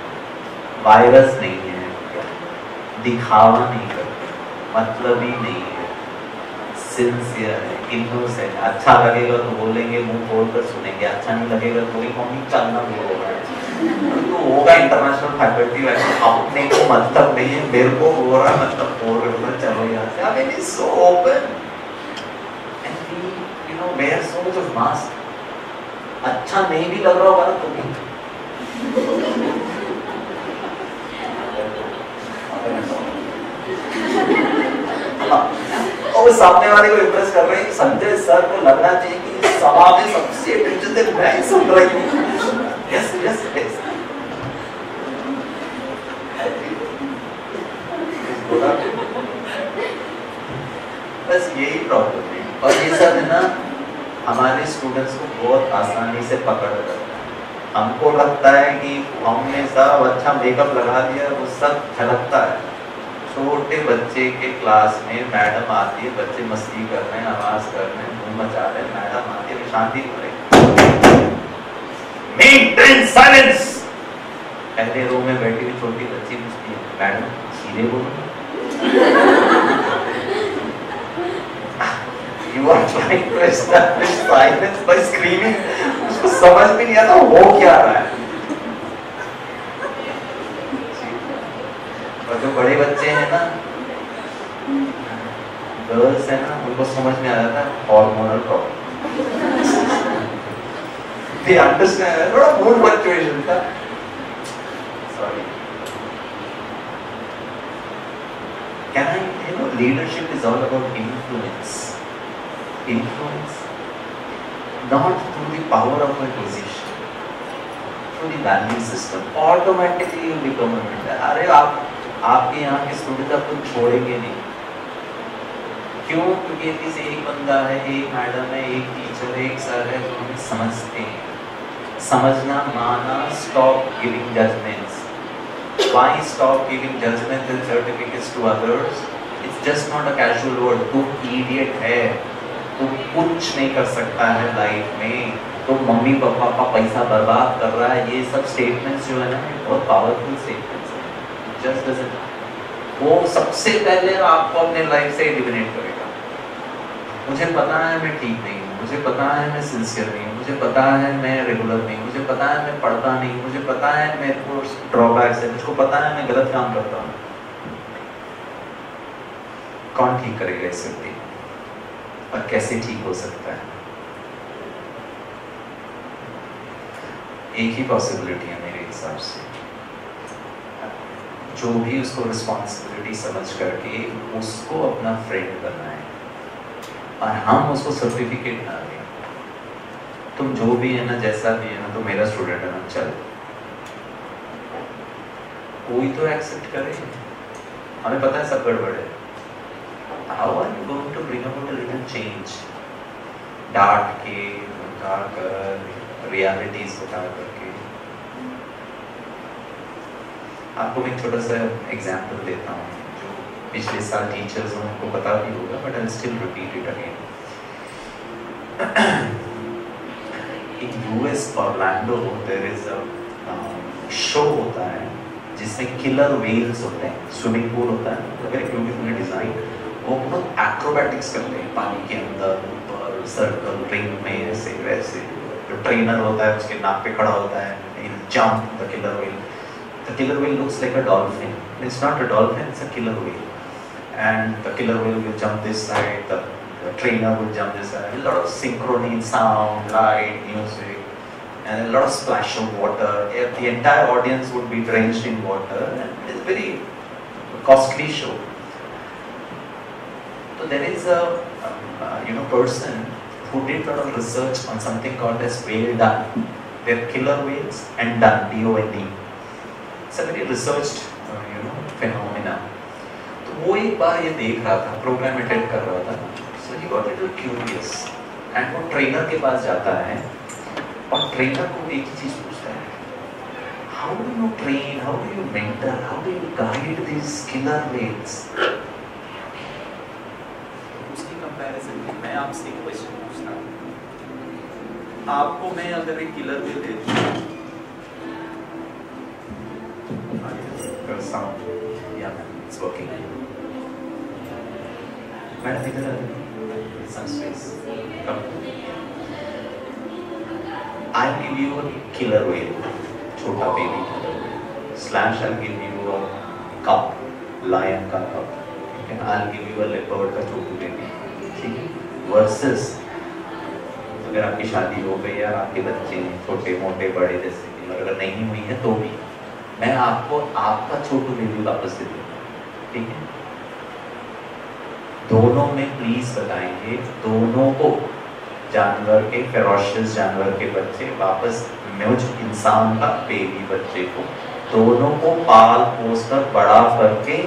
वायरस नहीं है, दिखावा नहीं करते, मतलब ही नहीं है, सिंसियर है, इनोसेंट. अच्छा लगेगा तो बोलेंगे, मुंह खोल कर सुनेंगे, अच्छा नहीं लगेगा तो मम्मी चलना बोल रहा है तो होगा. इंटरनेशनल फैकल्टी वैसे अपने को मतलब नहीं है, मेरे को हो रहा मतलब बोल रहा है, चलो यहाँ से. I mean, it's so open and we, you know, wear so much of mask. अच्छा नहीं भी लग रहा होगा ना तो भी और सामने वाले को इम्प्रेस कर रहे हैं. संजय सर को लगना चाहिए कि सभा में सबसे इंटरेस्टेड मैं सुन रही हूँ. Yes yes yes. बस यही प्रॉब्लम है. और ये सब है ना, हमारे स्टूडेंट्स को बहुत आसानी से पकड़ करता है. हमको लगता है कि हमने सब अच्छा मेकअप लगा दिया, वो सब झलकता है. छोटे बच्चे के क्लास में मैडम आती है, बच्चे मस्ती कर रहे हैं, आवाज कर रहे हैं, धूम मचा रहे हैं, मैडम आती है, शांति करें, मेंटेन साइलेंस. पहले रो में बैठी हुई छोटी बच्ची पूछती है, मैडम सीधे बोलो. You are trying to establish silence by screaming. उसको समझ भी नहीं आता वो क्या रहा है. और जो बड़े बच्चे हैं ना, गर्ल्स है ना, उनको समझ में आ जाता है हार्मोनल प्रॉब्लम. They understand. थोड़ा मूड फ्लक्चुएशन था. Sorry. Can I? You know, leadership is all about influence. Influence, not through the power of my position, through the value system. Automatically you become a leader. अरे आपके यहाँ के student आपको छोड़ेंगे नहीं. क्यों? क्योंकि किसी एक बंदा है, एक मैडम है, एक टीचर है, एक सर है, जो हमें समझते हैं. समझना, माना, stop giving judgments. Why stop giving judgments and certificates to others? It's just not a casual word. तू idiot है, तू कुछ नहीं कर सकता है लाइफ में, तो मम्मी पापा का पैसा बर्बाद कर रहा है. ये सब स्टेटमेंट्स जो है ना, बहुत पावरफुल स्टेटमेंट्स हैं. जस्ट डजंट, वो सबसे पहले आपको अपने लाइफ से एलिमिनेट करेगा. मुझे पता है मैं ठीक नहीं हूँ, मुझे पता है मैं सिंसियर नहीं हूँ, मुझे पता है मैं रेगुलर नहीं हूँ, मुझे पता है मैं पढ़ता नहीं हूँ, मुझे पता है मेरे को ड्रॉबैक्स है, मुझको पता है मैं गलत काम करता हूँ. कौन ठीक करेगा इस व्यक्ति को, और कैसे ठीक हो सकता है? एक ही पॉसिबिलिटी है मेरे हिसाब से, जो भी उसको रिस्पॉन्सिबिलिटी समझ करके उसको अपना फ्रेंड बनाए, और हम उसको सर्टिफिकेट ना दें. तुम जो भी है ना, जैसा भी है ना, तो मेरा स्टूडेंट है ना, चल. कोई तो एक्सेप्ट करे. हमें पता है सब गड़बड़ है. How are you going to bring about a little change? डांट के, धमका कर, रियलिटीज बता करके. आपको मैं एक छोटा सा एग्जाम्पल देता हूँ, जो पिछले साल टीचर्स हैं उनको पता भी होगा, but I still repeat it again. In US Orlando there is a show होता है जिसमें किलर व्हेल्स होते हैं. स्विमिंग पूल होता है, वेरी ब्यूटीफुली डिजाइन. वो बहुत एक्रोबैटिक्स करते हैं पानी के अंदर, ऊपर सर्कल रिंग में, ऐसे वैसे. जो ट्रेनर होता है उसके नाक पे खड़ा होता है, jump the killer whale. The killer whale looks like a dolphin. It's not a dolphin, it's a killer whale. And the killer whale will jump this side, the trainer will jump this side. A lot of synchrony, sound, light, music, and a lot of splash of water. The entire audience would be drenched in water, and it's very costly show. So there is a person who did a lot of research on something called as whale dung. They're killer whales and dung, D-O-N-E. Very researched phenomena. तो वो एक बार ये देख रहा था, programme attend कर रहा था, so he got little curious and वो ट्रेनर के पास जाता है और ट्रेनर को एक ही चीज पूछता है, how do you train, how do you mentor, how do you guide this killer whales. उसकी कंपैरिजन में मैं आपसे एक क्वेश्चन पूछता हूँ, आपको मैं अगर एक किलर वेल दे दूँ, sound, yeah, it's working. Madam, इधर some space. Come. I'll give you a killer whale, छोटा baby killer whale. Slash, I'll give you a cup, lion का cup. And I'll give you a leopard का छोटू baby. ठीक है? Versus अगर आपकी शादी हो गई या आपके बच्चे छोटे मोटे बड़े जैसे, और अगर नहीं हुई है तो भी मैं आपको आपका छोटू बेबी वापस दे दूंगा, ठीक है? दोनों में प्लीज बताएंगे, दोनों को जानवर के, फेरोशियस जानवर के बच्चे वापस मुझ इंसान का बेबी बच्चे को, दोनों को पाल पोस कर बड़ा करके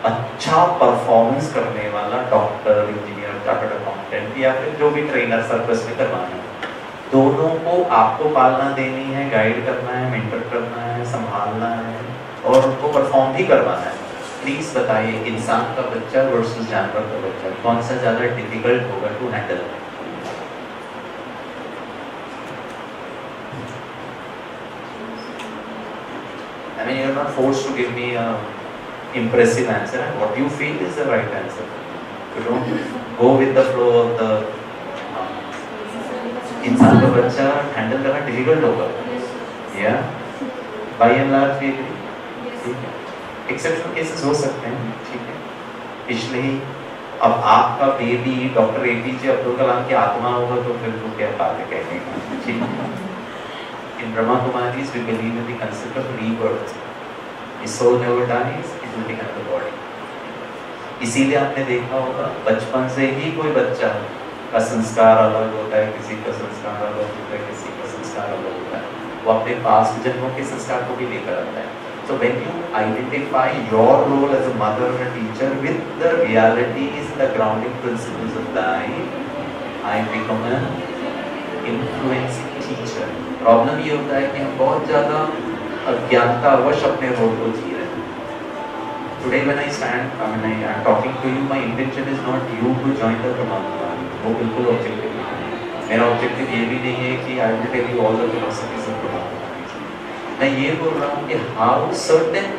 अच्छा परफॉर्मेंस करने वाला डॉक्टर, इंजीनियर, चार्टर्ड अकाउंटेंट या फिर जो भी ट्रेनर सर्विस में करवाना है, दोनों को आपको पालना देनी है, गाइड करना है, मेंटर करना है, संभालना है और उनको परफॉर्म भी करवाना है। प्लीज बताइए, इंसान का बच्चा वर्सेस जानवर का बच्चा कौन सा ज्यादा डिफिकल्ट होगा to handle? I mean, you're not forced to give me a impressive answer, and what you feel is the right answer. You don't go with the flow of the इंसान का बच्चा हैंडल करना difficult होगा, या bye and large भी, ठीक है? Exceptional cases हो सकते हैं, ठीक है? पिछले ही अब आपका baby doctor APJ Abdul Kalam की आत्मा होगा तो फिर तो क्या बात है कहने का, ठीक है? In Brahma Kumaris we believe in the concept of rebirth. The soul never dies, it will become the body. इसीलिए आपने देखा होगा बचपन से ही कोई बच्चा का संस्कार अलग होता है, किसी का संस्कार अलग होता है, किसी का संस्कार अलग होता है, वो अपने पास्ट जन्मों के संस्कार को भी लेकर आता है। So when you identify your role as a mother and a teacher with the realities, the grounding principles of life, I become an influencing teacher. Problem ये होता है कि हम बहुत ज़्यादा अज्ञानतावश अपने रोल को जी रहे हैं। Today when I stand, I mean I am talking to you, my intention is not you to join the Brahma Kumari. वो बिल्कुल ऑब्जेक्टिव नहीं है। मेरा ऑब्जेक्टिव ये भी नहीं है कि I will tell you all the philosophies of Brahma Kumari. मैं ये बोल रहा हूँ कि how certain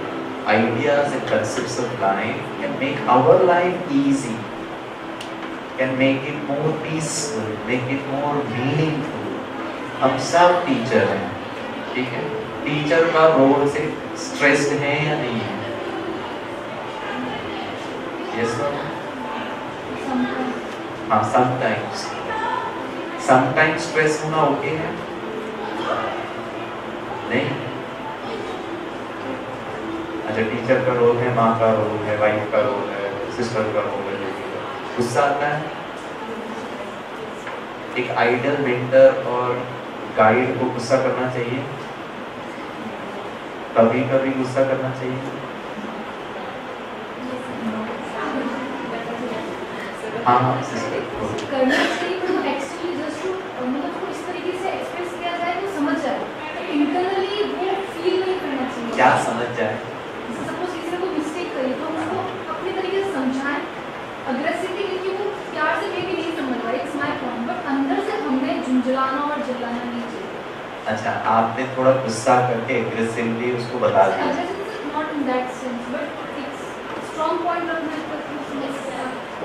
ideas and concepts of life can make our life easy, can make it more peaceful, make it more meaningful. हम सब teacher हैं, ठीक है? टीचर का रोल से स्ट्रेस्ड है या नहीं है? Yes sir? हाँ, sometimes. Sometimes स्ट्रेस होना ओके है? नहीं? अच्छा, टीचर का रोल है, माँ का रोल है, वाइफ का रोल है, सिस्टर का रोल है, गुस्सा आता है? एक आइडल मेंटर और गाइड को गुस्सा करना चाहिए? कभी कभी गुस्सा करना चाहिए? हाँ सिस्टर करना चाहिए, तो एक्चुअली जस्ट मतलब को इस तरीके से एक्सप्रेस किया जाए तो समझ जाए, इंटरनली वो फील नहीं करना चाहिए। क्या समझ जाए? सपोज किसी ने कोई मिस्टेक करी तो उसको अपने तरीके से समझाएं, अग्रेसिवली, क्योंकि वो प्यार से मे भी नहीं समझ रहा, इट्स माय पॉइंट, बट अंदर से हमें झुंझलाना और चिल्लाना नहीं चाहिए। अच्छा, आपने थोड़ा गुस्सा करके एग्रेसिवली उसको बता दिया। Not in that sense, but it's strong point of my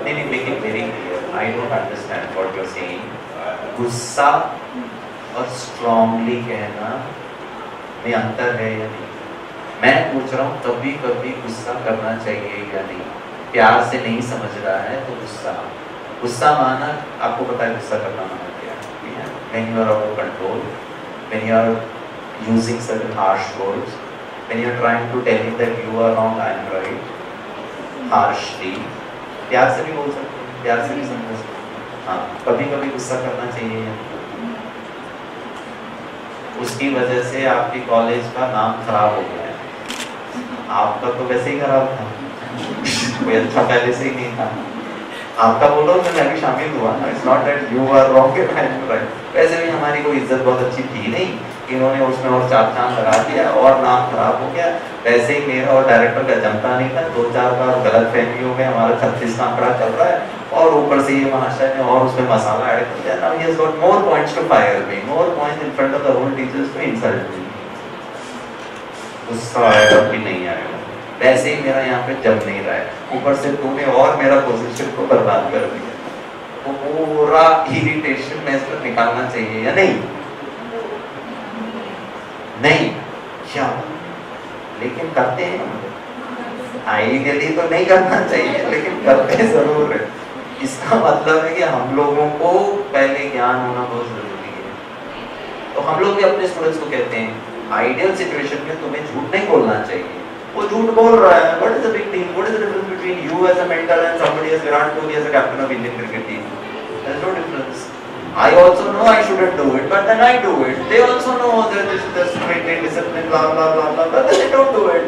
नहीं, make it very clear, I don't understand what you are saying. गुस्सा और स्ट्रांगली कहना में अंतर है या नहीं? मैं पूछ रहा हूँ कभी कभी गुस्सा करना चाहिए या नहीं? प्यार से नहीं समझ रहा है तो गुस्सा माना, आपको पता है गुस्सा करना माना क्या है? When you are out of control, when you are using certain harsh words, when you are trying to tell him that you are wrong, I am right, harshly, प्यार से भी बोल सकते हैं, प्यार से भी समझ सकते हैं। हाँ, कभी कभी गुस्सा करना चाहिए। उसकी वजह से आपके कॉलेज का नाम खराब हो गया है, आपका तो वैसे ही खराब था, कोई अच्छा पहले से ही नहीं था। आपका बोलो तो मैं भी शामिल हुआ ना, it's not that you are wrong and I am right. वैसे भी हमारी कोई इज्जत बहुत अच्छी थी नहीं, इन्होंने उसमें और 4 चांद लगा दिया और नाम खराब हो गया। वैसे ही मेरा और डायरेक्टर का जमता नहीं था, 2-4 बार गलत फहमी हो गई, हमारा 36 का आंकड़ा चल रहा है और ऊपर से ये महाशय ने और उसमें मसाला ऐड कर दिया। Now he has got more points to fire me, more points in front of the whole teachers to insult me. गुस्सा आएगा कि नहीं आएगा, वैसे ही मेरा यहाँ पे जम नहीं रहा है, ऊपर से तूने और मेरा पोजीशन को बर्बाद कर दिया। वो पूरा इरिटेशन मैं इसको निकालना चाहिए या नहीं? नहीं क्या? लेकिन करते हैं, आइडियली तो नहीं करना चाहिए लेकिन करते जरूर है। इसका मतलब है कि हम लोगों को पहले ज्ञान होना बहुत जरूरी है। तो हम लोग भी अपने स्टूडेंट्स को कहते हैं आइडियल सिचुएशन में तुम्हें झूठ नहीं बोलना चाहिए। वो झूठ बोल रहा है, what is the big deal? What is the difference between you as a mentor and somebody as Virat Kohli as a captain of Indian cricket team? There is no difference. I also know I shouldn't do it, but then I do it. They also know that this is just maintain discipline, blah blah blah blah, but then they don't do it.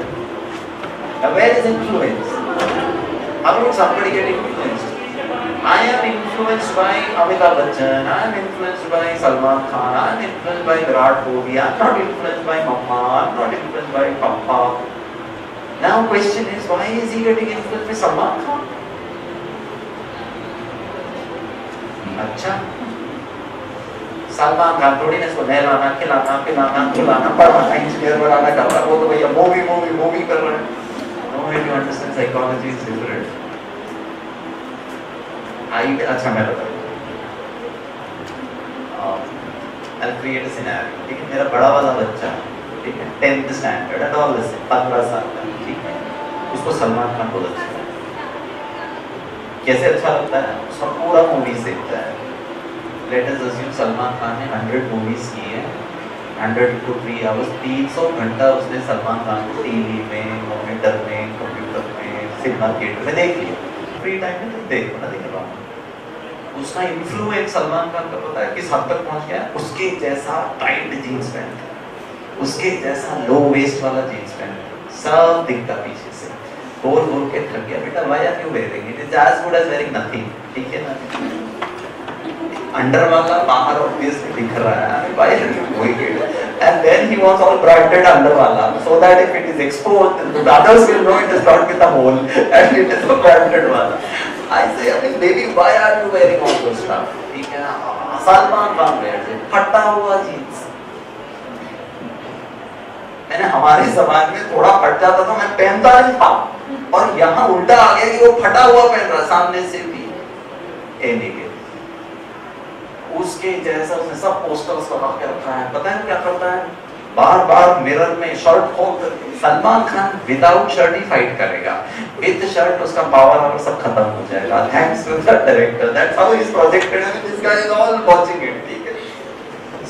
Now where is influence? How would somebody get influenced? I am influenced by Amitabh Bachchan, I am influenced by Salman Khan, I am influenced by Virat Kohli, I am not influenced by Mama, I am not influenced by Papa. Now question is, why is he getting influenced by Salman Khan? अच्छा, सलमान खान थोड़ी ना इसको नहलाना, खिलाना, पिलाना, धुलाना, पढ़ाना, engineer बनाना कर रहा है, वो तो भैया मूवी कर रहा है। No way to understand psychology is different. अच्छा मैं बताऊँ, I'll create a scenario, ठीक है? मेरा बड़ा वाला बच्चा, ठीक है, 10th standard and all this, 15 साल का, ठीक है, उसको सलमान खान बहुत अच्छा लगता है। कैसे अच्छा लगता है? उसका पूरा मूवी देखता है। Let us assume Salman Khan ने 100 मूवीज की है, 100 to 3 hours, 300 घंटा उसने सलमान खान को टीवी में, मॉनिटर में, कंप्यूटर में, सिनेमा थिएटर में देख लिया। फ्री टाइम में तो देखो ना, देख रहा हूँ। उसका इन्फ्लुएंस सलमान खान का पता है किस हद तक पहुंच गया? उसके जैसा टाइट जीन्स पहनता है, उसके जैसा लो वेस्ट वाला जीन्स पहनता है, सब दिखता पीछे से, बोल के थक गया। बेटा why are you wearing it? It's as good as wearing nothing, ठीक है ना? अंडर वाला बाहर ऑब्वियसली दिख रहा है, why are you doing it? And then he wants all branded under वाला, so that if it is exposed, the others will know it is not with a hole and it is a branded वाला. I say, baby, why are you wearing all those stuff? ठीक है ना? Salman Khan wears it, फटा हुआ jeans. मैंने हमारे ज़माने में थोड़ा फट जाता था, मैं पहनता नहीं था, और यहाँ उल्टा आ गया कि वो फटा हुआ पहन रहा सामने से भी। एनीवे उसके जैसा उसने सब पोस्टर्स लगा के रखा है। पता है क्या करता है? बार मिरर में शर्ट खोल करके सलमान खान विदाउट शर्ट ही फाइट करेगा, विद शर्ट उसका पावर और सब खत्म हो जाएगा, thanks to the director. That's how he is projected and this guy is all watching it, ठीक है?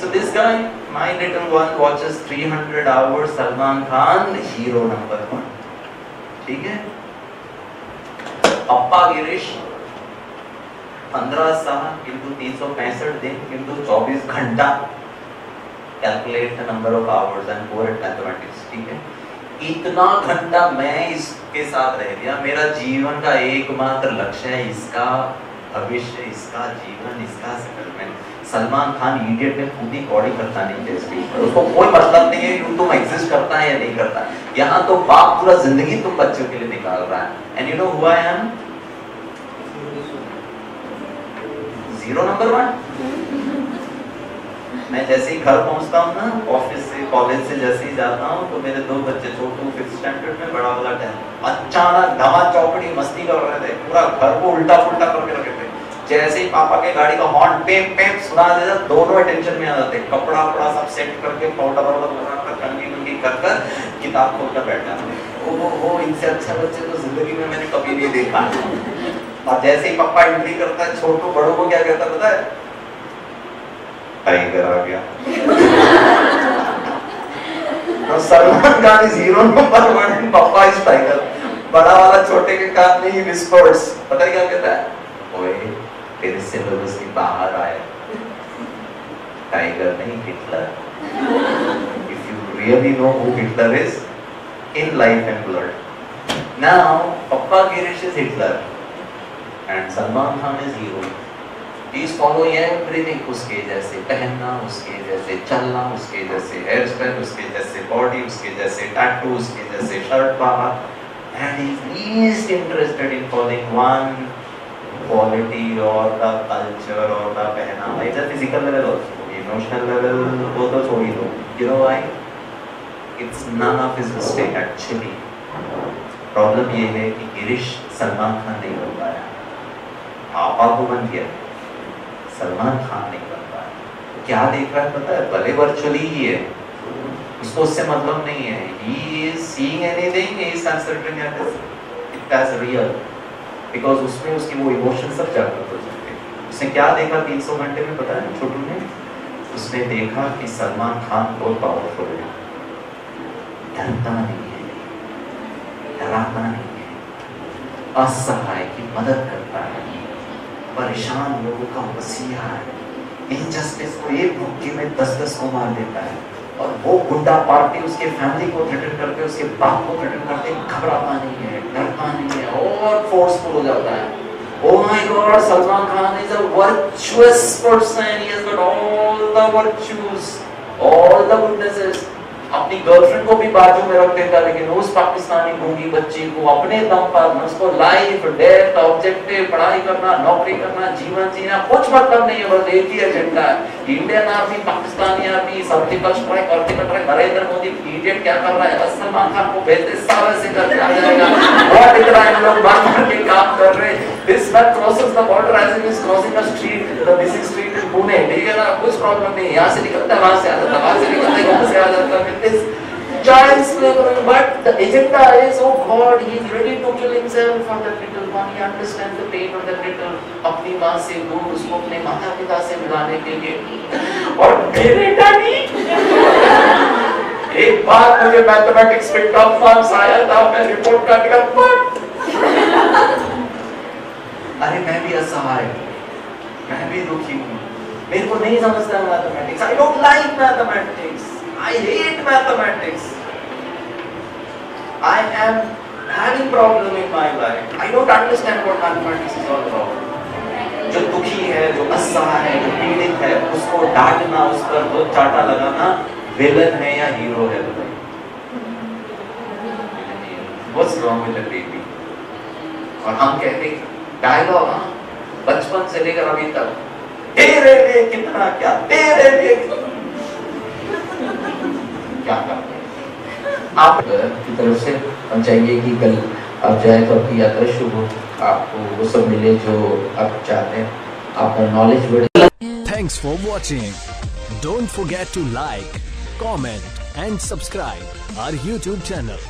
So this guy, my little one, watches 300 hours Salman Khan, hero number 1, ठीक है? पप्पा गिरीश 15 साल इंटू 365 दिन इंटू 24 घंटा, calculate the number of hours and go at mathematics, ठीक है? इतना घंटा मैं इसके साथ रह गया, मेरा जीवन का एकमात्र लक्ष्य है इसका भविष्य, इसका जीवन, इसका सेटलमेंट। सलमान खान इडियट ने खुद ही कौड़ी करता नहीं थे इसके ऊपर, उसको कोई मतलब नहीं है तुम एग्जिस्ट करता है या नहीं करता। यहाँ तो बाप पूरा जिंदगी तुम बच्चों के लिए निकाल रहा है। And you know who I am? Hero number 1। मैं जैसे ही घर पहुंचता हूँ ना, ऑफिस से, कॉलेज से जैसे ही जाता हूँ, तो मेरे 2 बच्चे, छोटू 5th स्टैंडर्ड में, बड़ा वाला 10th, अचानक धमा चौकड़ी मस्ती कर रहे थे, पूरा घर को उल्टा पुल्टा करके रखे थे। जैसे ही पापा के गाड़ी का हॉर्न पेप पेप सुना देता, दोनों अटेंशन में आ जाते, कपड़ा वपड़ा सब सेट करके, पाउडर वाउडर लगाकर, कंघी कर कर किताब खोलकर बैठा। वो इनसे अच्छा बच्चे तो जिंदगी में मैंने कभी नहीं देखा। और जैसे ही पापा एंट्री करता है, छोटू बड़ों को क्या कहता पता है? टाइगर आ गया। तो Salman Khan is hero number 1, पापा इज टाइगर। बड़ा वाला छोटे के कान में ही विस्पर्स, पता है क्या कहता है? ओए तेरे सिलेबस के बाहर आया, टाइगर नहीं Hitler. If you really know who Hitler is, in life and blood. Now, Papa Girish is Hitler and Salman Khan is hero. He is following everything उसके जैसे, पहनना उसके जैसे, चलना उसके जैसे, हेयर स्टाइल उसके जैसे, बॉडी उसके जैसे, टैटू उसके जैसे, शर्ट बाहर, and he is least interested in following one quality or the culture or the पहनावा. It's a physical level also, emotional level वो तो छोड़ ही दो. You know why? It's none of his mistake actually. Problem ये है कि गिरीश सलमान खान नहीं बन पाया. आपा को बन गया, सलमान खान नहीं बन पाया. क्या देख रहा है पता है? भले वर्चुअली ही है, उसको उससे मतलब नहीं है. He is seeing anything, he is considering it as real, because उसमें उसकी वो इमोशन सब जागृत हो जाते हैं. उसने क्या देखा 300 घंटे में पता है छोटू ने? उसने देखा कि सलमान खान बहुत पावरफुल है, डरता नहीं है, डराता नहीं है, असहाय की मदद करता है, परेशान लोगों का वसीला है, इनजस्टिस को एक मुट्ठी में 10-10 को मार देता है. और वो गुंडा पार्टी उसके फैमिली को थ्रेटन करके, उसके बाप को थ्रेटन करके घबराता नहीं है, डरता नहीं है और फोर्सफुल हो जाता है. Oh my God, Salman Khan is a virtuous person. He has got all the virtues, all the goodnesses. अपनी गर्लफ्रेंड को भी बाजू में रख देता, लेकिन उस पाकिस्तानी गूंगी बच्ची को अपने दम पर, उसको लाइफ डेथ ऑब्जेक्टिव, पढ़ाई करना, नौकरी करना, जीवन जीना कुछ मतलब नहीं है, बस एक ही एजेंडा है. Indian army, Pakistani army, surgical strike, ऑर्टिकल स्ट्राइक, नरेंद्र मोदी इडियट क्या कर रहा है? सलमान खान को भेजते सारे से करके आ जाएगा. बहुत दिख रहा है लोग बार बार के काम कर रहे हैं. This man crosses the border as it is crossing the street, the busy street in Pune. ठीक है ना, कुछ प्रॉब्लम नहीं. यहाँ से निकलता है, वहां से आ जाता है, वहां से निकलता है, वहां से आ जाता है. This giant slave, but the agenda is, oh God, he is ready to kill himself for that little one. He understands the pain of that little. अपनी माँ से दूर, उसको अपने माता पिता से मिलाने के लिए. और मेरे डैडी, एक बार मुझे मैथमेटिक्स में टॉप मार्क्स आया था, मैं रिपोर्ट कार्ड का पढ़. अरे मैं भी असहाय हूँ, मैं भी दुखी हूँ, मेरे को नहीं समझता mathematics. I don't like mathematics. I hate mathematics. I am having problem in my life. I don't understand what mathematics is all about. जो दुखी है, जो असहाय है, जो पीड़ित है, उसको डांटना, उस पर दो चाटा लगाना विलन है या हीरो है? What's wrong with the baby? और हम कहते डायलॉग बचपन से लेकर अभी तक, तेरे लिए कितना क्या, तेरे लिए क्या करते हैं आप की तरफ से. हम चाहेंगे कि कल आप जाए तो आपकी यात्रा शुभ हो, आपको वो सब मिले जो आप चाहते हैं, आपका नॉलेज बढ़े. Thanks for watching. Don't forget to like, comment and subscribe our YouTube channel.